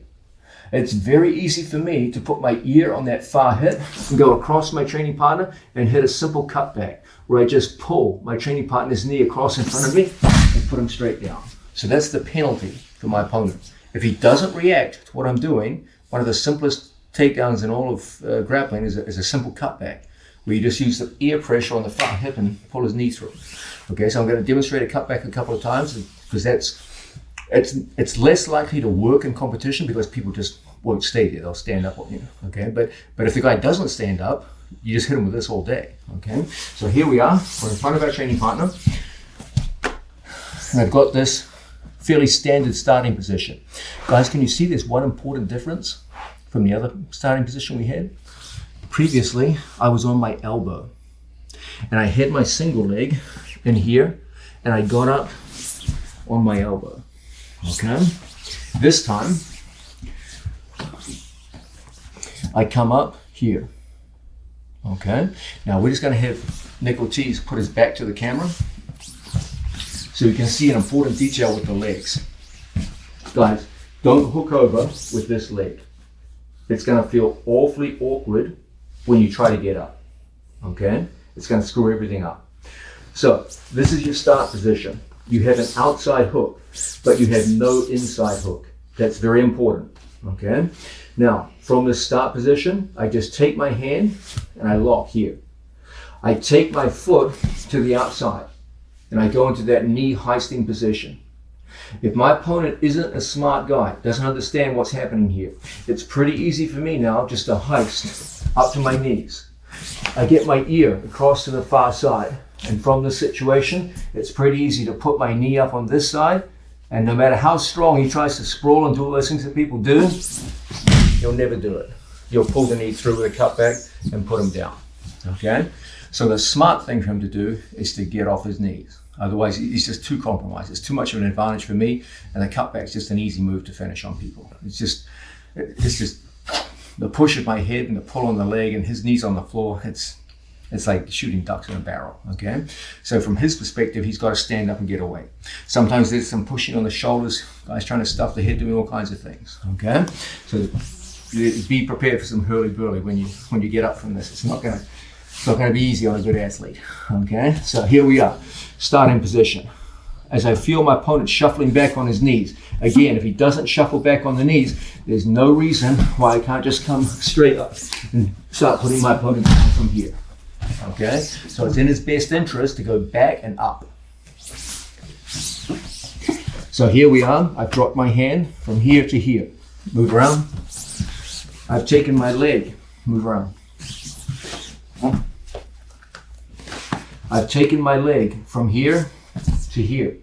It's very easy for me to put my ear on that far hip and go across my training partner and hit a simple cutback, where I just pull my training partner's knee across in front of me and put him straight down. So that's the penalty for my opponent. If he doesn't react to what I'm doing, one of the simplest takedowns in all of grappling is a simple cutback, where you just use the ear pressure on the front hip and pull his knee through. Okay, so I'm going to demonstrate a cutback a couple of times, because it's less likely to work in competition, because people just won't stay there. They'll stand up on you. Okay, but if the guy doesn't stand up, you just hit him with this all day. Okay, so here we are. We're in front of our training partner, and I've got this fairly standard starting position. Guys, can you see there's one important difference from the other starting position we had? Previously, I was on my elbow. and I had my single leg in here, and I got up on my elbow. Okay? This time, I come up here. Okay? Now we're just going to have Nick Ortiz put his back to the camera so you can see an important detail with the legs. Guys, don't hook over with this leg. It's going to feel awfully awkward when you try to get up. Okay? It's going to screw everything up. So, this is your start position. You have an outside hook, but you have no inside hook. That's very important. Okay? Now, from the start position, I just take my hand and I lock here. I take my foot to the outside and I go into that knee heisting position. If my opponent isn't a smart guy, doesn't understand what's happening here, it's pretty easy for me now just to heist up to my knees. I get my ear across to the far side, and from this situation, it's pretty easy to put my knee up on this side, and no matter how strong he tries to sprawl and do all those things that people do, he'll never do it. You'll pull the knee through with a cutback and put him down. Okay? So the smart thing for him to do is to get off his knees. Otherwise, he's just too compromised. It's too much of an advantage for me, and the cutback's just an easy move to finish on people. It's just the push of my head and the pull on the leg and his knees on the floor. It's like shooting ducks in a barrel. Okay, so from his perspective, he's got to stand up and get away. Sometimes there's some pushing on the shoulders, guys trying to stuff the head, doing all kinds of things. Okay, so be prepared for some hurly-burly when you get up from this. It's not going to be easy on a good athlete. Okay, so here we are. Starting position. As I feel my opponent shuffling back on his knees. Again, if he doesn't shuffle back on the knees, there's no reason why I can't just come straight up and start putting my opponent down from here. Okay? So it's in his best interest to go back and up. So here we are. I've dropped my hand from here to here. Move around. I've taken my leg. Move around. I've taken my leg from here to here.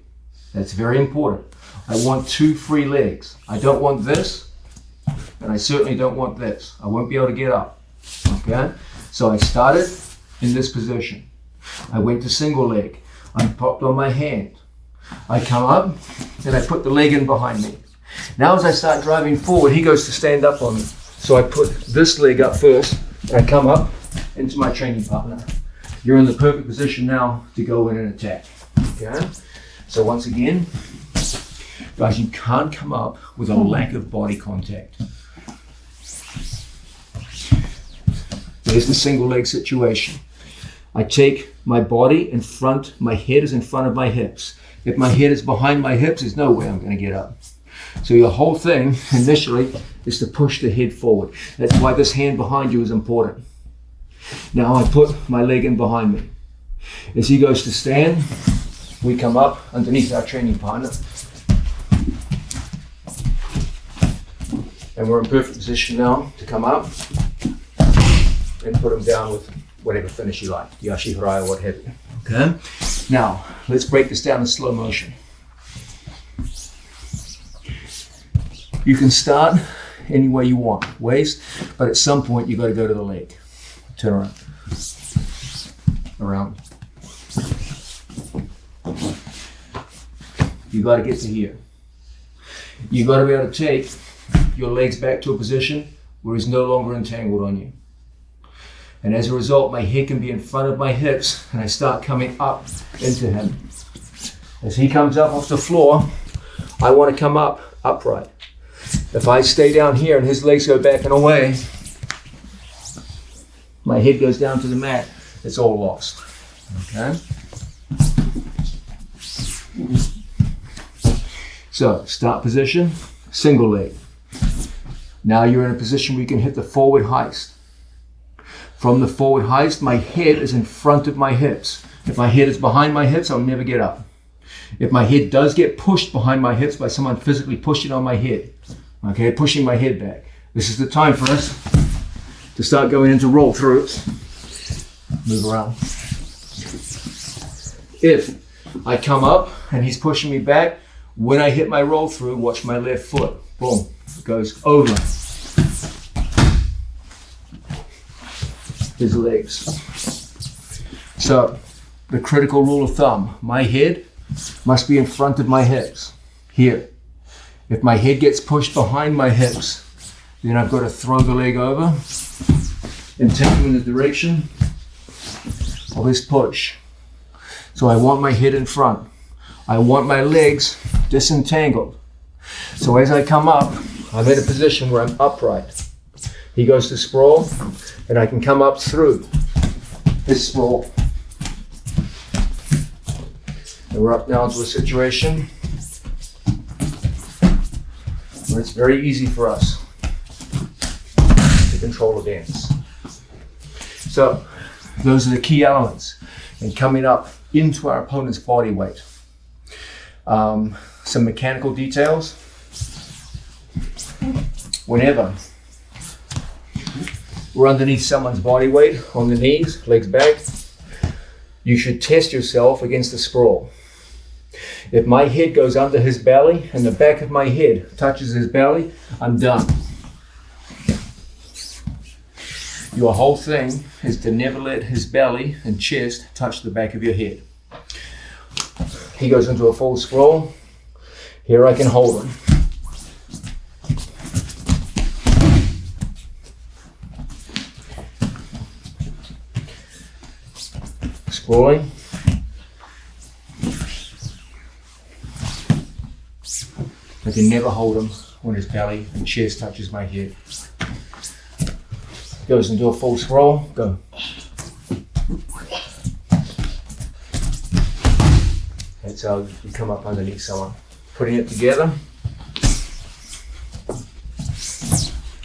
That's very important. I want two free legs. I don't want this, and I certainly don't want this. I won't be able to get up. Okay? So I started in this position. I went to single leg. I popped on my hand. I come up, and I put the leg in behind me. Now as I start driving forward, he goes to stand up on me. So I put this leg up first, and I come up into my training partner. You're in the perfect position now to go in and attack. Okay? So once again, guys, you can't come up with a lack of body contact. There's the single leg situation. I take my body in front, my head is in front of my hips. If my head is behind my hips, there's no way I'm going to get up. So your whole thing initially is to push the head forward. That's why this hand behind you is important. Now I put my leg in behind me. As he goes to stand, we come up underneath our training partner. And we're in perfect position now to come up and put him down with whatever finish you like, Yashi Harai or what have you. Okay? Now, let's break this down in slow motion. You can start any way you want, waist, but at some point you've got to go to the leg. Turn around. Around. You got to get to here. You got to be able to take your legs back to a position where he's no longer entangled on you. And as a result, my head can be in front of my hips and I start coming up into him. As he comes up off the floor, I want to come up upright. If I stay down here and his legs go back and away, my head goes down to the mat, it's all lost. Okay? So, start position, single leg. Now you're in a position where you can hit the forward heist. From the forward heist, my head is in front of my hips. If my head is behind my hips, I'll never get up. If my head does get pushed behind my hips by someone physically pushing on my head, okay, pushing my head back, this is the time for us to start going into roll throughs. Move around. If I come up and he's pushing me back, when I hit my roll through, watch my left foot. Boom. It goes over his legs. So the critical rule of thumb, my head must be in front of my hips, here. If my head gets pushed behind my hips, then I've got to throw the leg over and take him in the direction of his push. So I want my head in front. I want my legs disentangled. So as I come up, I'm in a position where I'm upright. He goes to sprawl, and I can come up through his sprawl. And we're up now into a situation where it's very easy for us to control the dance. So those are the key elements in coming up into our opponent's body weight. Some mechanical details. Whenever we're underneath someone's body weight, on the knees, legs back, you should test yourself against the sprawl. If my head goes under his belly and the back of my head touches his belly, I'm done. Your whole thing is to never let his belly and chest touch the back of your head. He goes into a full sprawl. Here I can hold him. Sprawling. I can never hold him when his belly and chest touches my head. Goes into a full sprawl, go. That's how you come up underneath someone. Putting it together.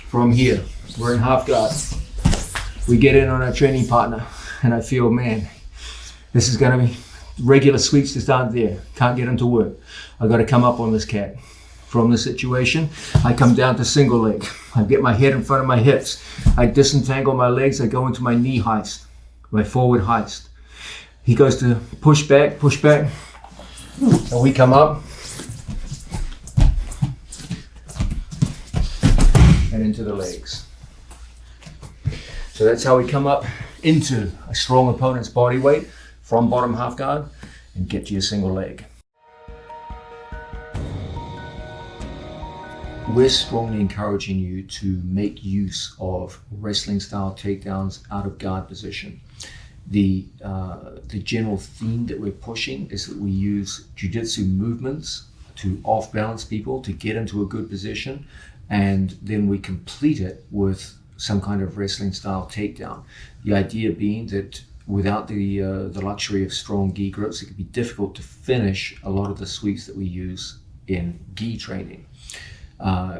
From here, we're in half guard. We get in on our training partner and I feel, man, this is gonna be, regular sweeps just aren't there. Can't get him to work. I've got to come up on this cat. From the situation, I come down to single leg. I get my head in front of my hips. I disentangle my legs. I go into my knee heist, my forward heist. He goes to push back, and we come up and into the legs. So that's how we come up into a strong opponent's body weight from bottom half guard and get to your single leg. We're strongly encouraging you to make use of wrestling style takedowns out of guard position. The general theme that we're pushing is that we use jiu-jitsu movements to off-balance people to get into a good position, and then we complete it with some kind of wrestling style takedown. The idea being that without the luxury of strong gi grips, it can be difficult to finish a lot of the sweeps that we use in gi training.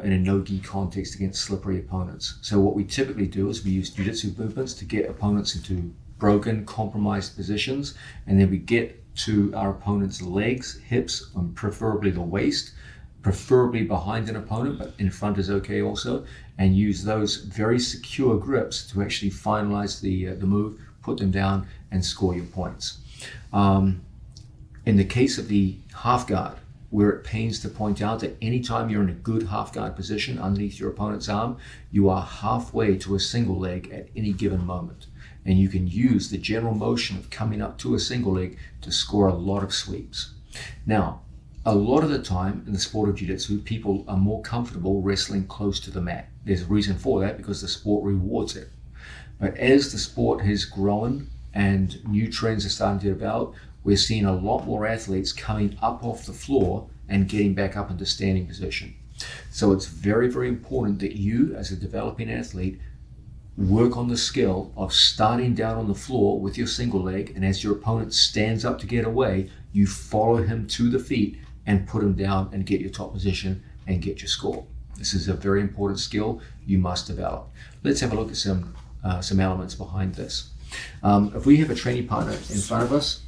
In a no-gi context against slippery opponents. So what we typically do is we use jiu-jitsu movements to get opponents into broken, compromised positions, and then we get to our opponent's legs, hips, and preferably the waist, preferably behind an opponent, but in front is okay also, and use those very secure grips to actually finalize the move, put them down, and score your points. In the case of the half guard, we're at pains to point out that anytime you're in a good half guard position underneath your opponent's arm, you are halfway to a single leg at any given moment. And you can use the general motion of coming up to a single leg to score a lot of sweeps. Now, a lot of the time in the sport of jiu-jitsu, people are more comfortable wrestling close to the mat. There's a reason for that, because the sport rewards it. But as the sport has grown and new trends are starting to develop, we're seeing a lot more athletes coming up off the floor and getting back up into standing position. So it's very, very important that you, as a developing athlete, work on the skill of starting down on the floor with your single leg, and as your opponent stands up to get away, you follow him to the feet and put him down and get your top position and get your score. This is a very important skill you must develop. Let's have a look at some elements behind this. If we have a training partner in front of us,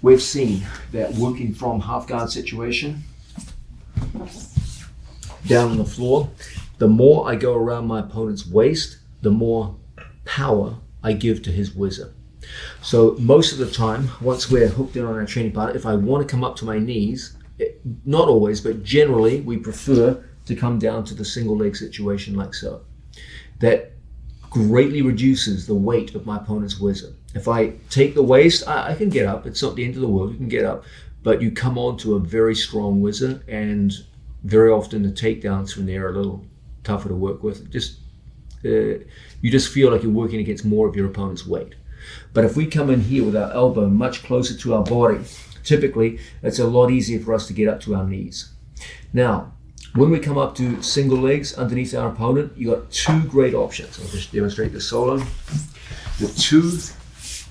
we've seen that working from half guard situation, down on the floor, the more I go around my opponent's waist, the more power I give to his whizzer. So most of the time, once we're hooked in on our training partner, if I want to come up to my knees, not always, but generally we prefer to come down to the single leg situation like so. That greatly reduces the weight of my opponent's whizzer. If I take the waist, I can get up. It's not the end of the world. You can get up, but you come on to a very strong whizzer, and very often the takedowns from there are a little tougher to work with. You just feel like you're working against more of your opponent's weight. But if we come in here with our elbow much closer to our body, typically it's a lot easier for us to get up to our knees. Now, when we come up to single legs underneath our opponent, you got two great options. I'll just demonstrate this solo.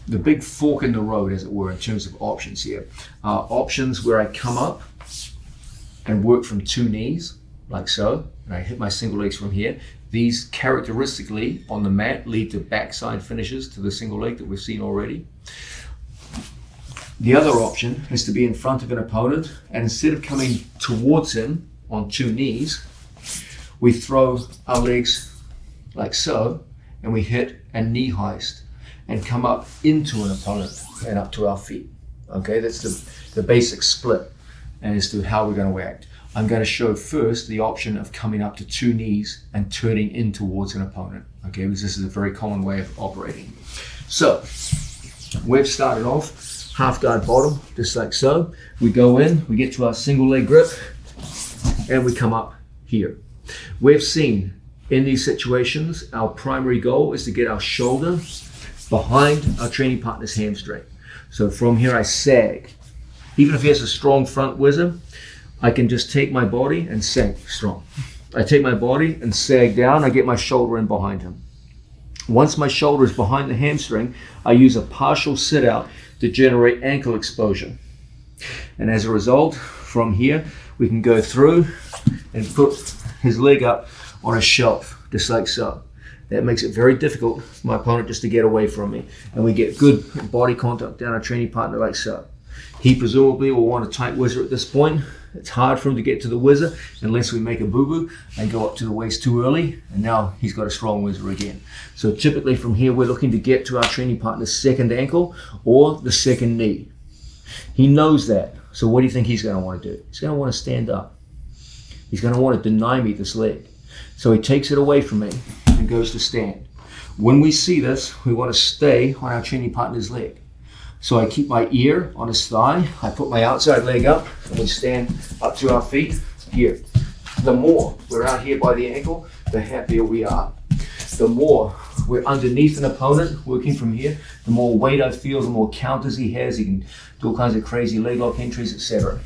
The big fork in the road, as it were, in terms of options here, are options where I come up and work from two knees, like so, and I hit my single legs from here. These characteristically on the mat lead to backside finishes to the single leg that we've seen already. The other option is to be in front of an opponent, and instead of coming towards him on two knees, we throw our legs like so, and we hit a knee heist and come up into an opponent and up to our feet. Okay, that's the basic split as to how we're going to act. I'm going to show first the option of coming up to two knees and turning in towards an opponent. Okay, because this is a very common way of operating. So we've started off half guard bottom, just like so. We go in, we get to our single leg grip, and we come up here. We've seen in these situations, our primary goal is to get our shoulder behind our training partner's hamstring. So from here I sag. Even if he has a strong front whizzer, I can just take my body and sag strong. I take my body and sag down, I get my shoulder in behind him. Once my shoulder is behind the hamstring, I use a partial sit out to generate ankle exposure. And as a result, from here, we can go through and put his leg up on a shelf, just like so. That makes it very difficult for my opponent just to get away from me. And we get good body contact down our training partner like so. He presumably will want a tight whizzer at this point. It's hard for him to get to the whizzer unless we make a boo-boo and go up to the waist too early. And now he's got a strong whizzer again. So typically from here, we're looking to get to our training partner's second ankle or the second knee. He knows that. So what do you think he's going to want to do? He's going to want to stand up. He's going to want to deny me this leg. So he takes it away from me and goes to stand. When we see this, we want to stay on our training partner's leg. So I keep my ear on his thigh, I put my outside leg up, and we stand up to our feet here. The more we're out here by the ankle, the happier we are. The more we're underneath an opponent, working from here, the more weight I feel, the more counters he has. He can do all kinds of crazy leg lock entries, etc.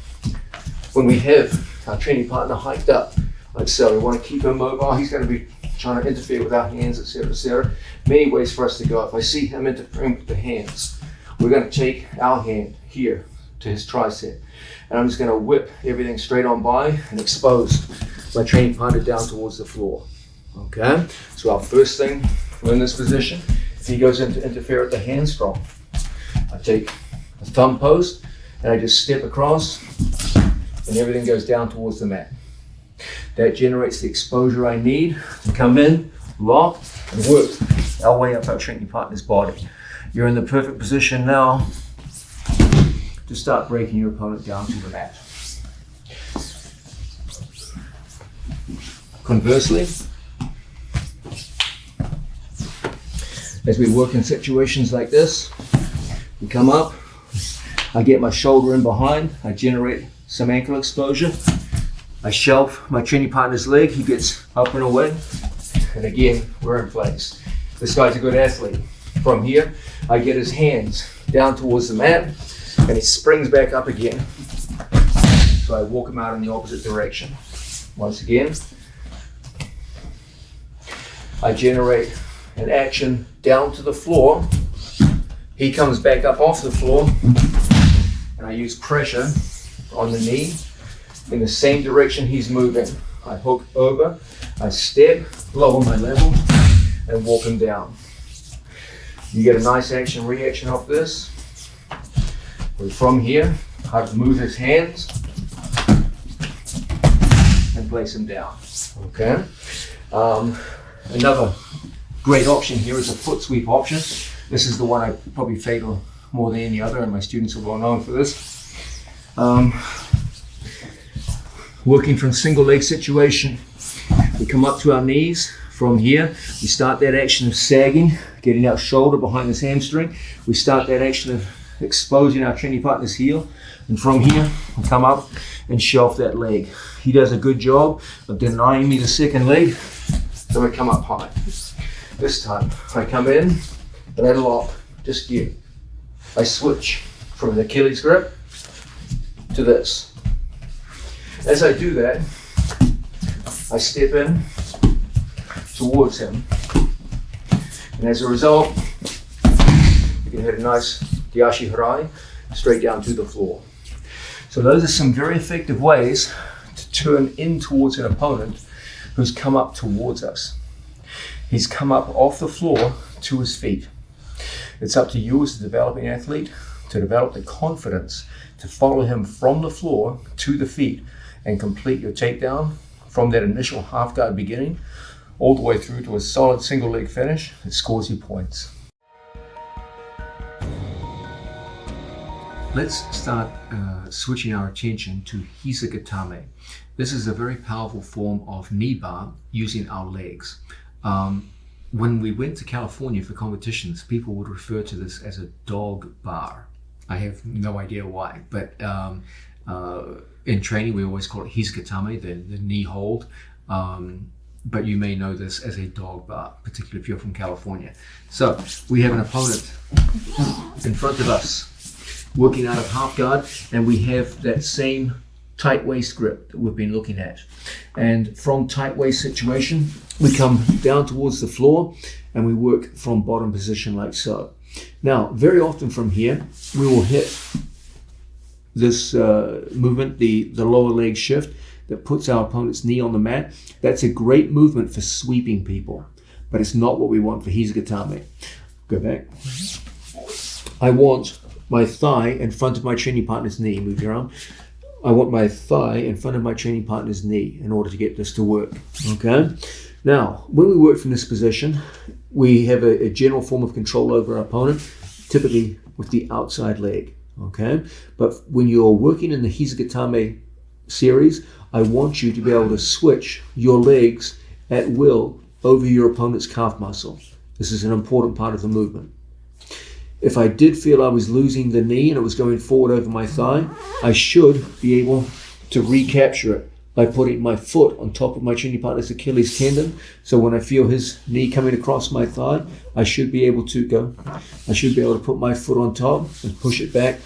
When we have our training partner hiked up, like so, we want to keep him mobile. He's going to be trying to interfere with our hands, etc., etc. Many ways for us to go. If I see him interfering with the hands, we're going to take our hand here to his tricep. And I'm just going to whip everything straight on by and expose my training partner down towards the floor. Okay? So our first thing, we're in this position. If he goes in to interfere with the hand strong, I take a thumb post and I just step across and everything goes down towards the mat. That generates the exposure I need to come in, lock, and work our way up our training partner's body. You're in the perfect position now to start breaking your opponent down to the mat. Conversely, as we work in situations like this, we come up, I get my shoulder in behind, I generate some ankle exposure, I shelf my training partner's leg, he gets up and away, and again, we're in place. This guy's a good athlete. From here, I get his hands down towards the mat, and he springs back up again. So I walk him out in the opposite direction. Once again, I generate an action down to the floor. He comes back up off the floor, and I use pressure on the knee in the same direction he's moving. I hook over, I step, lower my level, and walk him down. You get a nice action reaction off this. From here, I move his hands and place him down. Okay. Another great option here is a foot sweep option. This is the one I probably favor more than any other, and my students are well known for this. Working from single leg situation, we come up to our knees From here, we start that action of sagging, getting our shoulder behind this hamstring. We start that action of exposing our training partner's heel. And from here, we come up and shelf that leg. He does a good job of denying me the second leg, so I come up high. This time, I come in, and I lock, just you. I switch from an Achilles grip to this. As I do that, I step in towards him. And as a result, you can hit a nice Diashi Harai straight down to the floor. So those are some very effective ways to turn in towards an opponent who's come up towards us. He's come up off the floor to his feet. It's up to you as a developing athlete to develop the confidence to follow him from the floor to the feet and complete your takedown from that initial half guard beginning all the way through to a solid single leg finish that scores you points. Let's start switching our attention to Hisagatame. This is a very powerful form of knee bar using our legs. When we went to California for competitions, people would refer to this as a dog bar. I have no idea why, but in training we always call it Hisagatame, the knee hold. But you may know this as a dog bar, particularly if you're from California. So we have an opponent in front of us, working out of half guard, and we have that same tight waist grip that we've been looking at. And from tight waist situation, we come down towards the floor and we work from bottom position like so. Now, very often from here, we will hit this movement, the lower leg shift that puts our opponent's knee on the mat. That's a great movement for sweeping people, but it's not what we want for Hisagatame. Go back. I want my thigh in front of my training partner's knee. Move your arm. I want my thigh in front of my training partner's knee in order to get this to work. Okay? Now, when we work from this position, we have a general form of control over our opponent, typically with the outside leg. Okay? But when you're working in the Hisagatame series, I want you to be able to switch your legs at will over your opponent's calf muscle. This is an important part of the movement. If I did feel I was losing the knee and it was going forward over my thigh, I should be able to recapture it by putting my foot on top of my training partner's Achilles tendon. So when I feel his knee coming across my thigh, I should be able to put my foot on top and push it back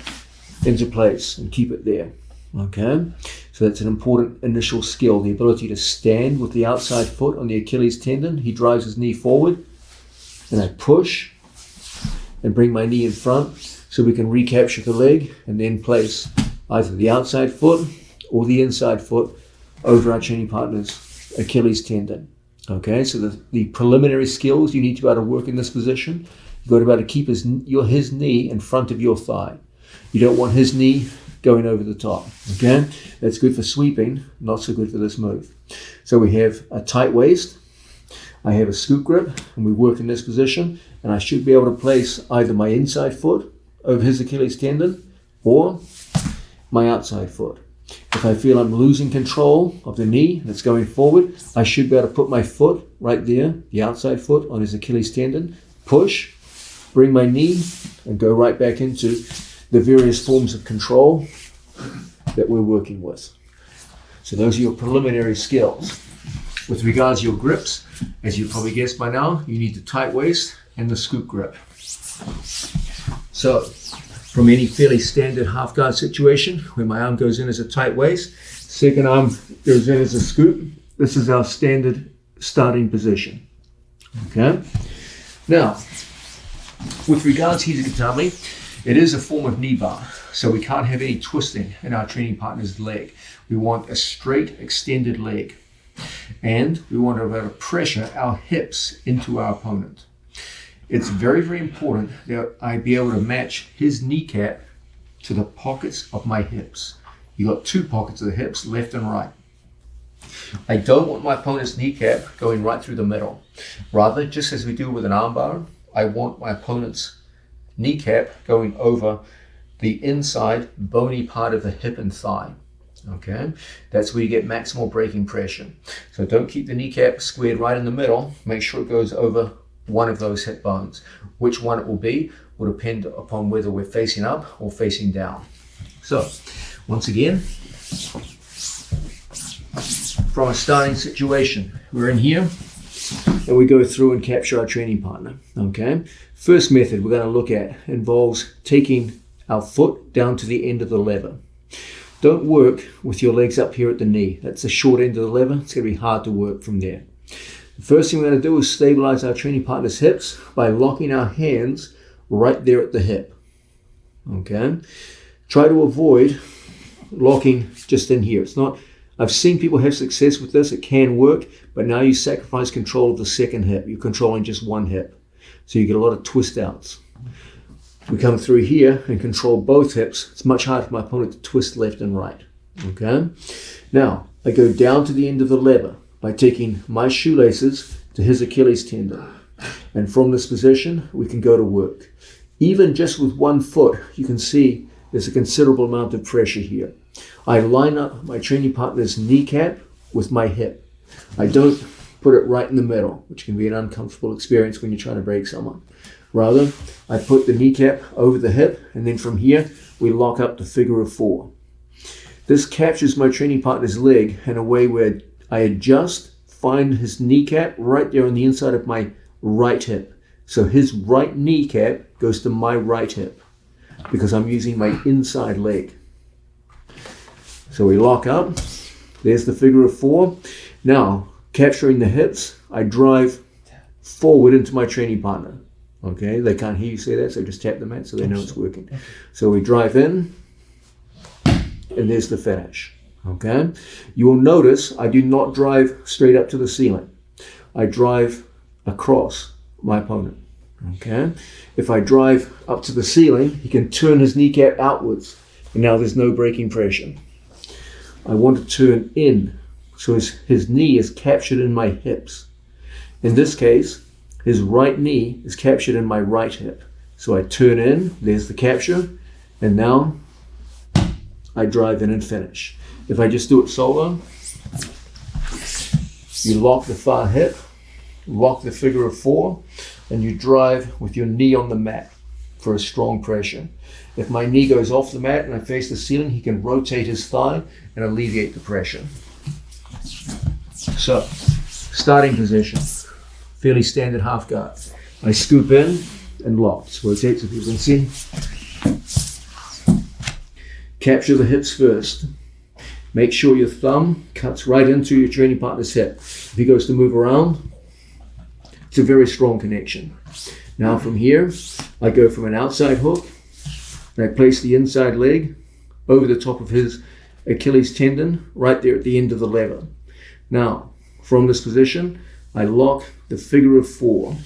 into place and keep it there. Okay, so that's an important initial skill, the ability to stand with the outside foot on the Achilles tendon. He drives his knee forward, and I push and bring my knee in front so we can recapture the leg and then place either the outside foot or the inside foot over our training partner's Achilles tendon. Okay, so the preliminary skills you need to be able to work in this position. You've got to be able to keep his knee in front of your thigh. You don't want his knee going over the top. Okay, that's good for sweeping, not so good for this move. So we have a tight waist, I have a scoop grip, and we work in this position, and I should be able to place either my inside foot over his Achilles tendon or my outside foot. If I feel I'm losing control of the knee and it's going forward, I should be able to put my foot right there, the outside foot on his Achilles tendon, push, bring my knee, and go right back into the various forms of control that we're working with. So those are your preliminary skills. With regards to your grips, as you probably guessed by now, you need the tight waist and the scoop grip. So from any fairly standard half guard situation where my arm goes in as a tight waist, second arm goes in as a scoop, this is our standard starting position. Okay. Now, with regards to Hisagatame, it is a form of knee bar, so we can't have any twisting in our training partner's leg. We want a straight, extended leg, and we want to be able to pressure our hips into our opponent. It's very, very important that I be able to match his kneecap to the pockets of my hips. You got two pockets of the hips, left and right. I don't want my opponent's kneecap going right through the middle. Rather, just as we do with an armbar, I want my opponent's kneecap going over the inside bony part of the hip and thigh. Okay, that's where you get maximal braking pressure. So don't keep the kneecap squared right in the middle. Make sure it goes over one of those hip bones. Which one it will be will depend upon whether we're facing up or facing down. So once again, from a starting situation, we're in here and we go through and capture our training partner. Okay, first method we're going to look at involves taking our foot down to the end of the lever. Don't work with your legs up here at the knee. That's the short end of the lever. It's going to be hard to work from there. The first thing we're going to do is stabilize our training partner's hips by locking our hands right there at the hip. Okay? Try to avoid locking just in here. I've seen people have success with this. It can work, but now you sacrifice control of the second hip. You're controlling just one hip. So you get a lot of twist outs. We come through here and control both hips. It's much harder for my opponent to twist left and right. Okay? Now, I go down to the end of the lever by taking my shoelaces to his Achilles tendon. And from this position, we can go to work. Even just with one foot, you can see there's a considerable amount of pressure here. I line up my training partner's kneecap with my hip. I don't put it right in the middle, which can be an uncomfortable experience when you're trying to break someone. Rather, I put the kneecap over the hip, and then from here, we lock up the figure of 4. This captures my training partner's leg in a way where I adjust, find his kneecap right there on the inside of my right hip. So his right kneecap goes to my right hip because I'm using my inside leg. So we lock up. There's the figure of 4. Now, capturing the hips, I drive forward into my training partner. Okay, they can't hear you say that, so just tap the mat so they know it's working. So we drive in, and there's the finish. Okay, you will notice I do not drive straight up to the ceiling. I drive across my opponent. Okay, if I drive up to the ceiling, he can turn his kneecap outwards, and now there's no braking pressure. I want to turn in, so his knee is captured in my hips. In this case, his right knee is captured in my right hip. So I turn in, there's the capture, and now I drive in and finish. If I just do it solo, you lock the far hip, lock the figure of 4, and you drive with your knee on the mat for a strong pressure. If my knee goes off the mat and I face the ceiling, he can rotate his thigh and alleviate the pressure. So, starting position. Fairly standard half guard. I scoop in and lock. Rotate so people can see. Capture the hips first. Make sure your thumb cuts right into your training partner's hip. If he goes to move around, it's a very strong connection. Now from here, I go from an outside hook and I place the inside leg over the top of his Achilles tendon right there at the end of the lever. Now, from this position, I lock the figure of 4.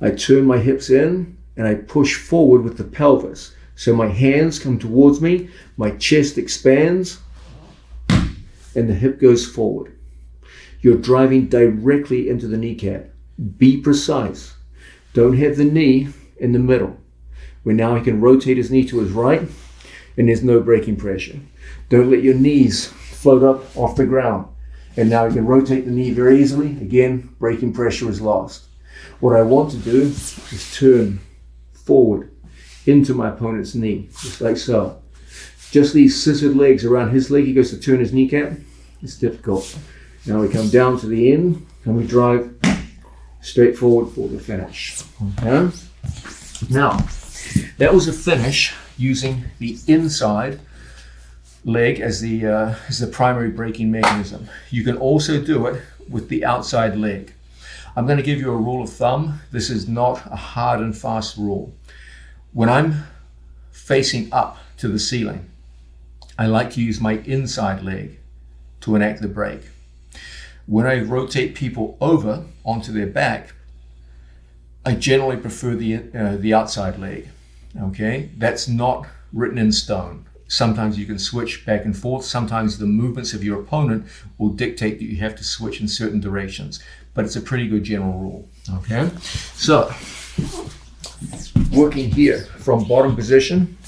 I turn my hips in and I push forward with the pelvis. So my hands come towards me, my chest expands, and the hip goes forward. You're driving directly into the kneecap. Be precise. Don't have the knee in the middle, where now he can rotate his knee to his right and there's no braking pressure. Don't let your knees float up off the ground. And now you can rotate the knee very easily. Again, braking pressure is lost. What I want to do is turn forward into my opponent's knee, just like so. Just these scissored legs around his leg, he goes to turn his kneecap. It's difficult. Now we come down to the end and we drive straight forward for the finish. Okay? Now, that was a finish using the inside leg as the primary braking mechanism. You can also do it with the outside leg. I'm going to give you a rule of thumb. This is not a hard and fast rule. When I'm facing up to the ceiling, I like to use my inside leg to enact the brake. When I rotate people over onto their back, I generally prefer the outside leg. Okay, that's not written in stone. Sometimes you can switch back and forth. Sometimes the movements of your opponent will dictate that you have to switch in certain directions. But it's a pretty good general rule. Okay, so working here from bottom position,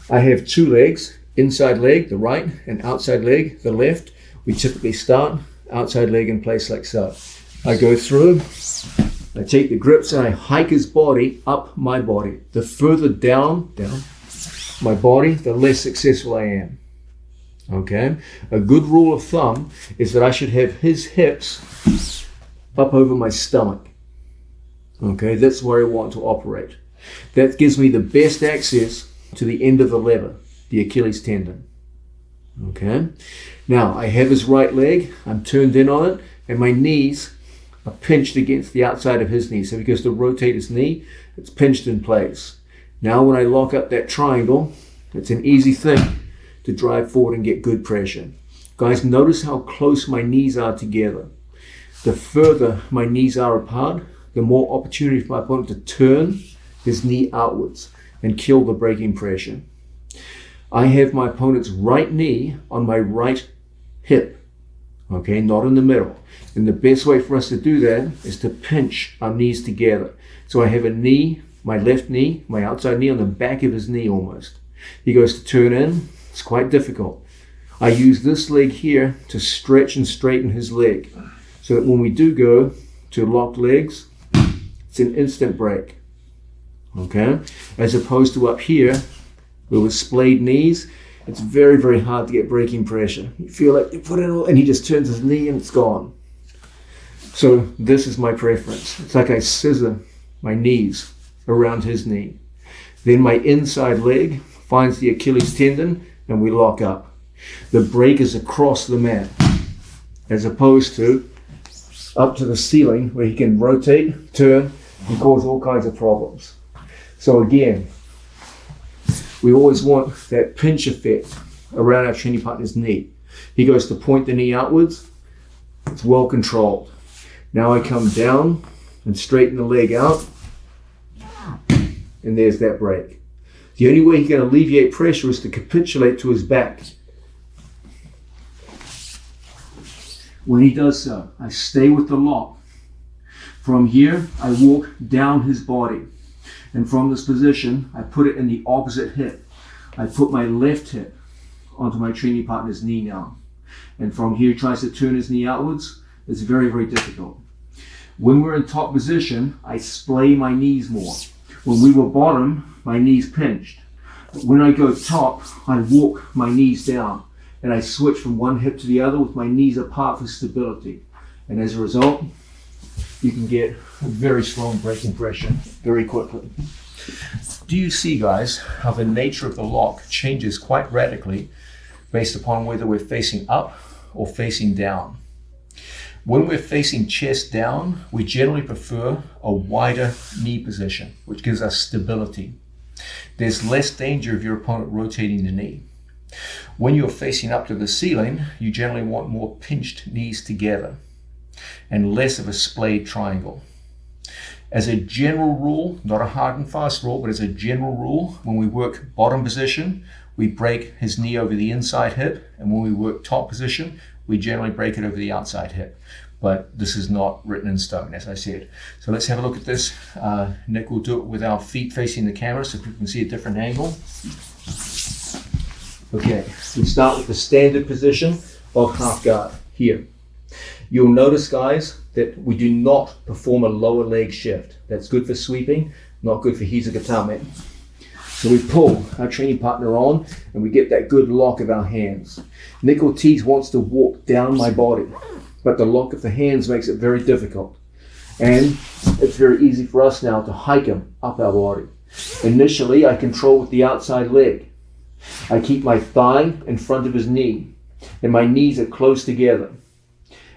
I have 2 legs inside leg, the right, and outside leg, the left. We typically start outside leg in place like so. I go through, I take the grips and I hike his body up my body. The further down my body, the less successful I am. Okay? A good rule of thumb is that I should have his hips up over my stomach. Okay? That's where I want to operate. That gives me the best access to the end of the lever, the Achilles tendon. Okay? Now, I have his right leg, I'm turned in on it, and my knees are pinched against the outside of his knee. So he goes to rotate his knee, it's pinched in place. Now when I lock up that triangle, it's an easy thing to drive forward and get good pressure. Guys, notice how close my knees are together. The further my knees are apart, the more opportunity for my opponent to turn his knee outwards and kill the braking pressure. I have my opponent's right knee on my right hip, okay, not in the middle. And the best way for us to do that is to pinch our knees together. So I have a knee, my left knee, my outside knee on the back of his knee almost. He goes to turn in, it's quite difficult. I use this leg here to stretch and straighten his leg so that when we do go to locked legs, it's an instant break, okay? As opposed to up here, where with splayed knees, it's very, very hard to get braking pressure. You feel like you put it all, and he just turns his knee and it's gone. So this is my preference. It's like I scissor my knees around his knee. Then my inside leg finds the Achilles tendon and we lock up. The break is across the mat, as opposed to up to the ceiling where he can rotate, turn, and cause all kinds of problems. So again, we always want that pinch effect around our training partner's knee. He goes to point the knee outwards. It's well controlled. Now I come down and straighten the leg out. And there's that break. The only way he can alleviate pressure is to capitulate to his back. When he does so, I stay with the lock. From here, I walk down his body. And from this position, I put it in the opposite hip. I put my left hip onto my training partner's knee now. And from here, he tries to turn his knee outwards. It's very, very difficult. When we're in top position, I splay my knees more. When we were bottom, my knees pinched. When I go top, I walk my knees down. And I switch from one hip to the other with my knees apart for stability. And as a result, you can get a very strong braking pressure very quickly. Do you see, guys, how the nature of the lock changes quite radically based upon whether we're facing up or facing down? When we're facing chest down, we generally prefer a wider knee position, which gives us stability. There's less danger of your opponent rotating the knee. When you're facing up to the ceiling, you generally want more pinched knees together and less of a splayed triangle. As a general rule, not a hard and fast rule, but as a general rule, when we work bottom position, we break his knee over the inside hip, and when we work top position, we generally break it over the outside hip. But this is not written in stone, as I said. So let's have a look at this. Nick will do it with our feet facing the camera so people can see a different angle. Okay, we start with the standard position of half guard here. You'll notice, guys, that we do not perform a lower leg shift. That's good for sweeping, not good for Hisa Gatame. So we pull our training partner on and we get that good lock of our hands. Nick Ortiz wants to walk down my body, but the lock of the hands makes it very difficult. And it's very easy for us now to hike him up our body. Initially, I control with the outside leg. I keep my thigh in front of his knee, and my knees are close together.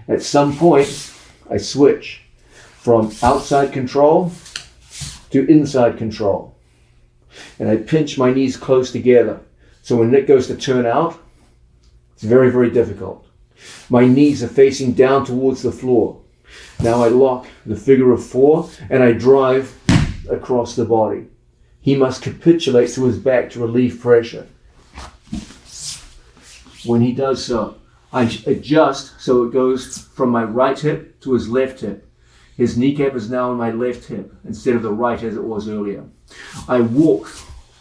At some point, I switch from outside control to inside control. And I pinch my knees close together. So when Nick goes to turn out, it's very, very difficult. My knees are facing down towards the floor. Now I lock the figure of four and I drive across the body. He must capitulate to his back to relieve pressure. When he does so, I adjust so it goes from my right hip to his left hip. His kneecap is now on my left hip instead of the right as it was earlier. I walk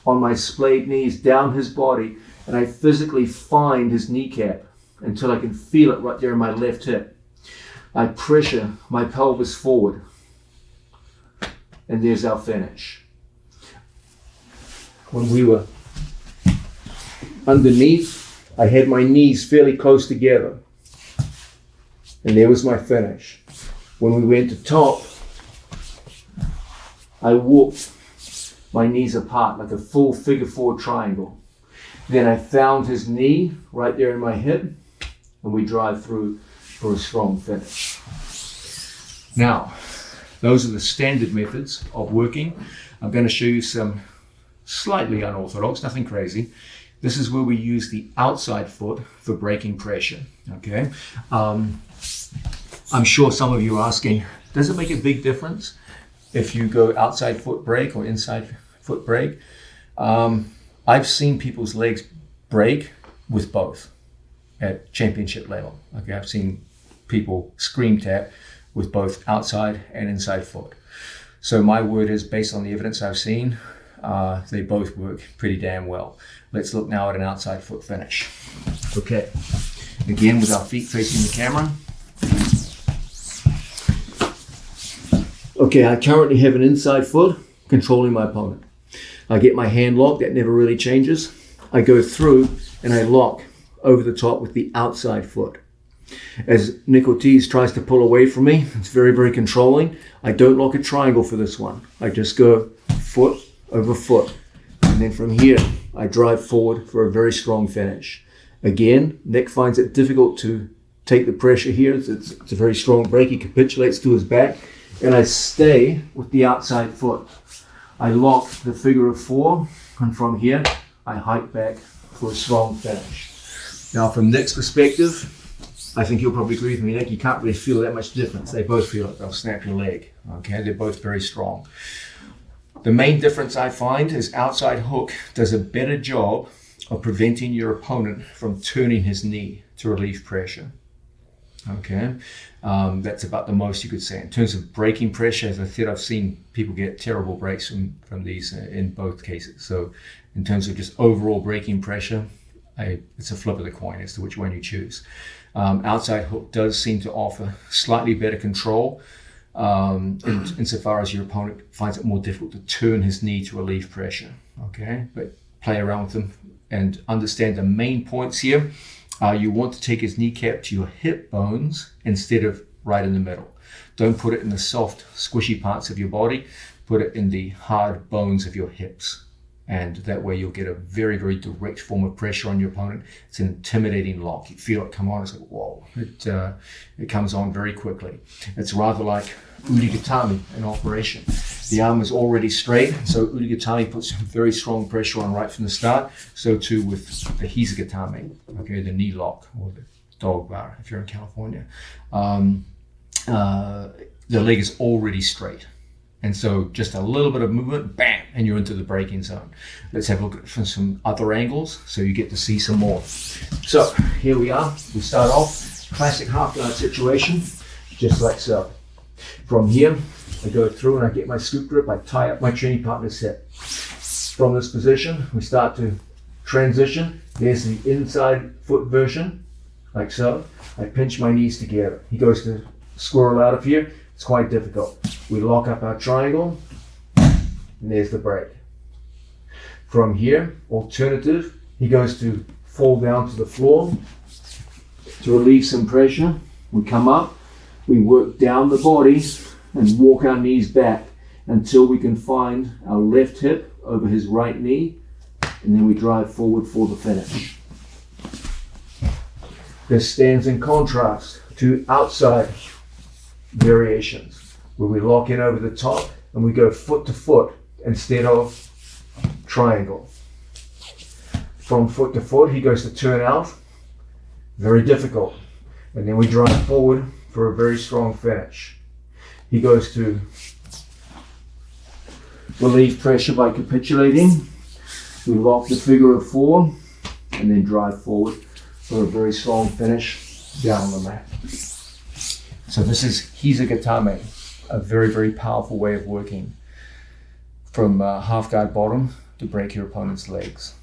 on my splayed knees down his body and I physically find his kneecap until I can feel it right there in my left hip. I pressure my pelvis forward, and there's our finish. When we were underneath, I had my knees fairly close together, and there was my finish. When we went to top, I walked my knees apart like a full figure four triangle. Then I found his knee right there in my hip, and we drive through for a strong finish. Now, those are the standard methods of working. I'm going to show you some slightly unorthodox, nothing crazy. This is where we use the outside foot for breaking pressure, okay? I'm sure some of you are asking, does it make a big difference if you go outside foot break or inside foot break? I've seen people's legs break with both at championship level. Okay, I've seen people scream tap with both outside and inside foot. So my word is, based on the evidence I've seen, they both work pretty damn well. Let's look now at an outside foot finish. Okay, again with our feet facing the camera. Okay, I currently have an inside foot controlling my opponent. I get my hand locked, that never really changes. I go through and I lock over the top with the outside foot. As Nick Ortiz tries to pull away from me, it's very, very controlling. I don't lock a triangle for this one. I just go foot over foot. And then from here, I drive forward for a very strong finish. Again, Nick finds it difficult to take the pressure here. It's a very strong break. He capitulates to his back. And I stay with the outside foot. I lock the figure of four, and from here, I hike back for a strong finish. Now, from Nick's perspective, I think you'll probably agree with me, Nick, you can't really feel that much difference. They both feel it. They'll snap your leg. Okay, they're both very strong. The main difference I find is outside hook does a better job of preventing your opponent from turning his knee to relieve pressure. Okay, that's about the most you could say. In terms of breaking pressure, as I said, I've seen people get terrible breaks from these in both cases. So in terms of just overall breaking pressure, it's a flip of the coin as to which one you choose. Outside hook does seem to offer slightly better control insofar as your opponent finds it more difficult to turn his knee to relieve pressure. Okay, but play around with them and understand the main points here. You want to take his kneecap to your hip bones instead of right in the middle. Don't put it in the soft, squishy parts of your body. Put it in the hard bones of your hips. And that way you'll get a very, very direct form of pressure on your opponent. It's an intimidating lock. You feel it come on, it's like, whoa. It comes on very quickly. It's rather like Udigatami in operation. The arm is already straight, so Udigatami puts very strong pressure on right from the start. So too with the Hisagatami, okay, the knee lock, or the dog bar if you're in California. The leg is already straight. And so just a little bit of movement, bam, and you're into the breaking zone. Let's have a look from some other angles so you get to see some more. So here we are. We start off, classic half guard situation, just like so. From here, I go through and I get my scoop grip. I tie up my training partner's hip. From this position, we start to transition. There's the inside foot version, like so. I pinch my knees together. He goes to squirrel out of here. It's quite difficult. We lock up our triangle, and there's the break. From here, alternative, he goes to fall down to the floor to relieve some pressure. We come up, we work down the body and walk our knees back until we can find our left hip over his right knee, and then we drive forward for the finish. This stands in contrast to outside variations, where we lock in over the top and we go foot to foot instead of triangle. From foot to foot, he goes to turn out, very difficult. And then we drive forward for a very strong finish. He goes to relieve pressure by capitulating. We lock the figure of four and then drive forward for a very strong finish down on the mat. So this is Hisagatame, a very, very powerful way of working from half guard bottom to break your opponent's legs.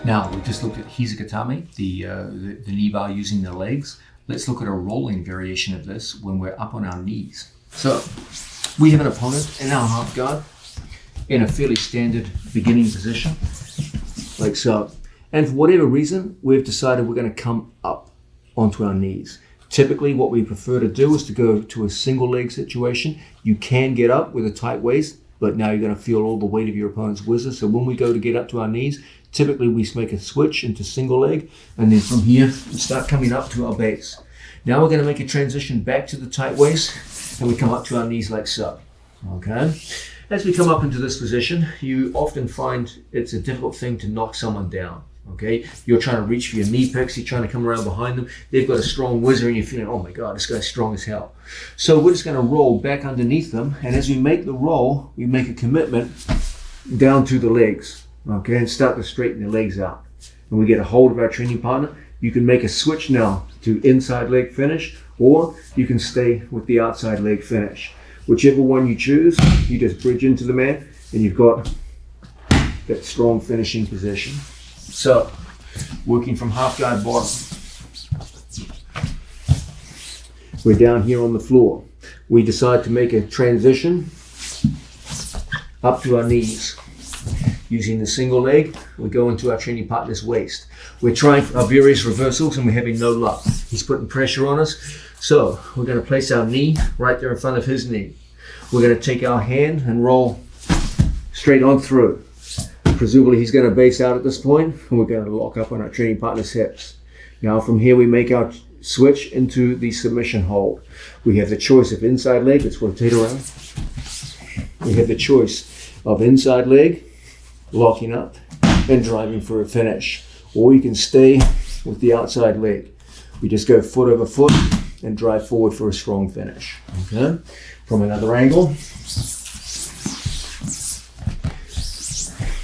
Now, we just looked at Hizugatame, the knee bar using the legs. Let's look at a rolling variation of this when we're up on our knees. So, we have an opponent in our half guard in a fairly standard beginning position, like so. And for whatever reason, we've decided we're going to come up onto our knees. Typically, what we prefer to do is to go to a single leg situation. You can get up with a tight waist, but now you're going to feel all the weight of your opponent's whizzer. So when we go to get up to our knees, typically we make a switch into single leg, and then from here, we start coming up to our base. Now we're going to make a transition back to the tight waist, and we come up to our knees like so, okay? As we come up into this position, you often find it's a difficult thing to knock someone down. Okay, you're trying to reach for your knee picks, you're trying to come around behind them, they've got a strong whizzer and you're feeling, oh my God, this guy's strong as hell. So we're just going to roll back underneath them, and as we make the roll, we make a commitment down to the legs, okay, and start to straighten the legs out. And we get a hold of our training partner. You can make a switch now to inside leg finish, or you can stay with the outside leg finish. Whichever one you choose, you just bridge into the mat and you've got that strong finishing position. So, working from half guard bottom. We're down here on the floor. We decide to make a transition up to our knees. Using the single leg, we go into our training partner's waist. We're trying our various reversals and we're having no luck. He's putting pressure on us. So, we're going to place our knee right there in front of his knee. We're going to take our hand and roll straight on through. Presumably he's going to base out at this point, and we're going to lock up on our training partner's hips. Now from here we make our switch into the submission hold. We have the choice of inside leg, let's rotate around. We have the choice of inside leg, locking up, and driving for a finish. Or you can stay with the outside leg. We just go foot over foot and drive forward for a strong finish. Okay? From another angle.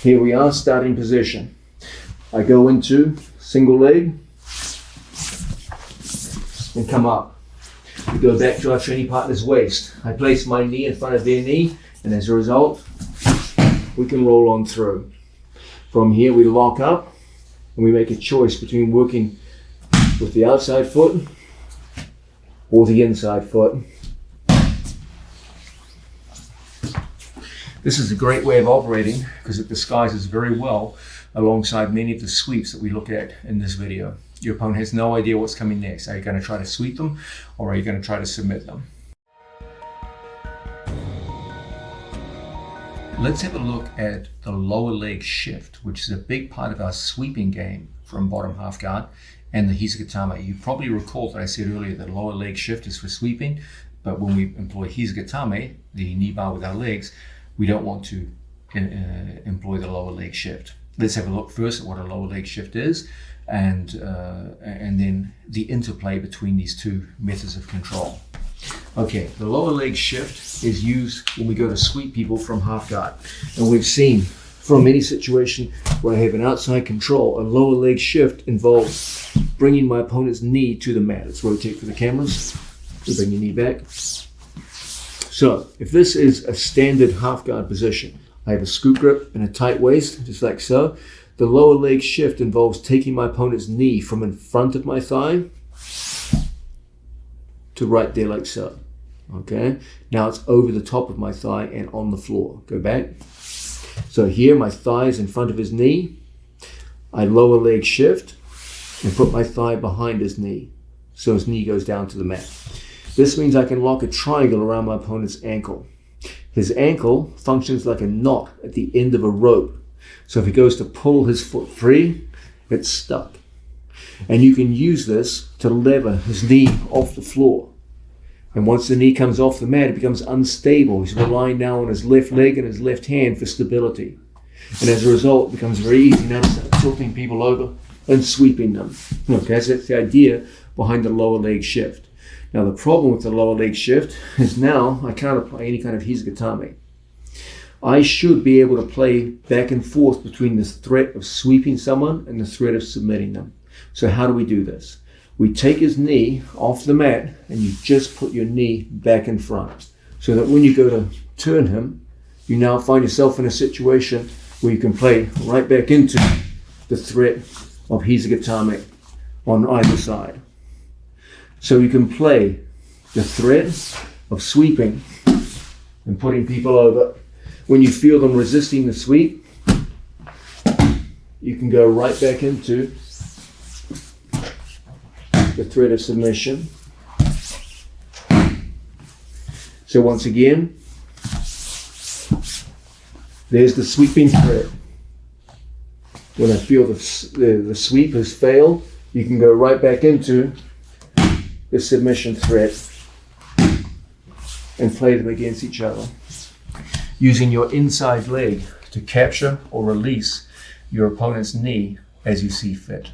Here we are, starting position. I go into single leg and come up. We go back to our training partner's waist. I place my knee in front of their knee, and as a result, we can roll on through. From here, we lock up and we make a choice between working with the outside foot or the inside foot. This is a great way of operating because it disguises very well alongside many of the sweeps that we look at in this video. Your opponent has no idea what's coming next. Are you going to try to sweep them, or are you going to try to submit them? Let's have a look at the lower leg shift, which is a big part of our sweeping game from bottom half guard and the Hizugatame. You probably recall that I said earlier that lower leg shift is for sweeping, but when we employ Hizugatame, the knee bar with our legs, we don't want to employ the lower leg shift. Let's have a look first at what a lower leg shift is, and then the interplay between these two methods of control. Okay, the lower leg shift is used when we go to sweep people from half guard. And we've seen from any situation where I have an outside control, a lower leg shift involves bringing my opponent's knee to the mat. Let's rotate for the cameras. So bring your knee back. So, if this is a standard half guard position, I have a scoop grip and a tight waist, just like so. The lower leg shift involves taking my opponent's knee from in front of my thigh to right there like so. Okay, now it's over the top of my thigh and on the floor. Go back. So here my thigh is in front of his knee. I lower leg shift and put my thigh behind his knee, so his knee goes down to the mat. This means I can lock a triangle around my opponent's ankle. His ankle functions like a knot at the end of a rope. So if he goes to pull his foot free, it's stuck. And you can use this to lever his knee off the floor. And once the knee comes off the mat, it becomes unstable. He's relying now on his left leg and his left hand for stability. And as a result, it becomes very easy now to start tilting people over and sweeping them. Okay, so that's the idea behind the lower leg shift. Now the problem with the lower leg shift is now I can't apply any kind of Hizugatame. I should be able to play back and forth between the threat of sweeping someone and the threat of submitting them. So how do we do this? We take his knee off the mat and you just put your knee back in front, so that when you go to turn him, you now find yourself in a situation where you can play right back into the threat of Hesygatame on either side. So you can play the threat of sweeping and putting people over. When you feel them resisting the sweep, you can go right back into the threat of submission. So once again, there's the sweeping threat. When I feel the sweep has failed, you can go right back into the submission threat and play them against each other, using your inside leg to capture or release your opponent's knee as you see fit.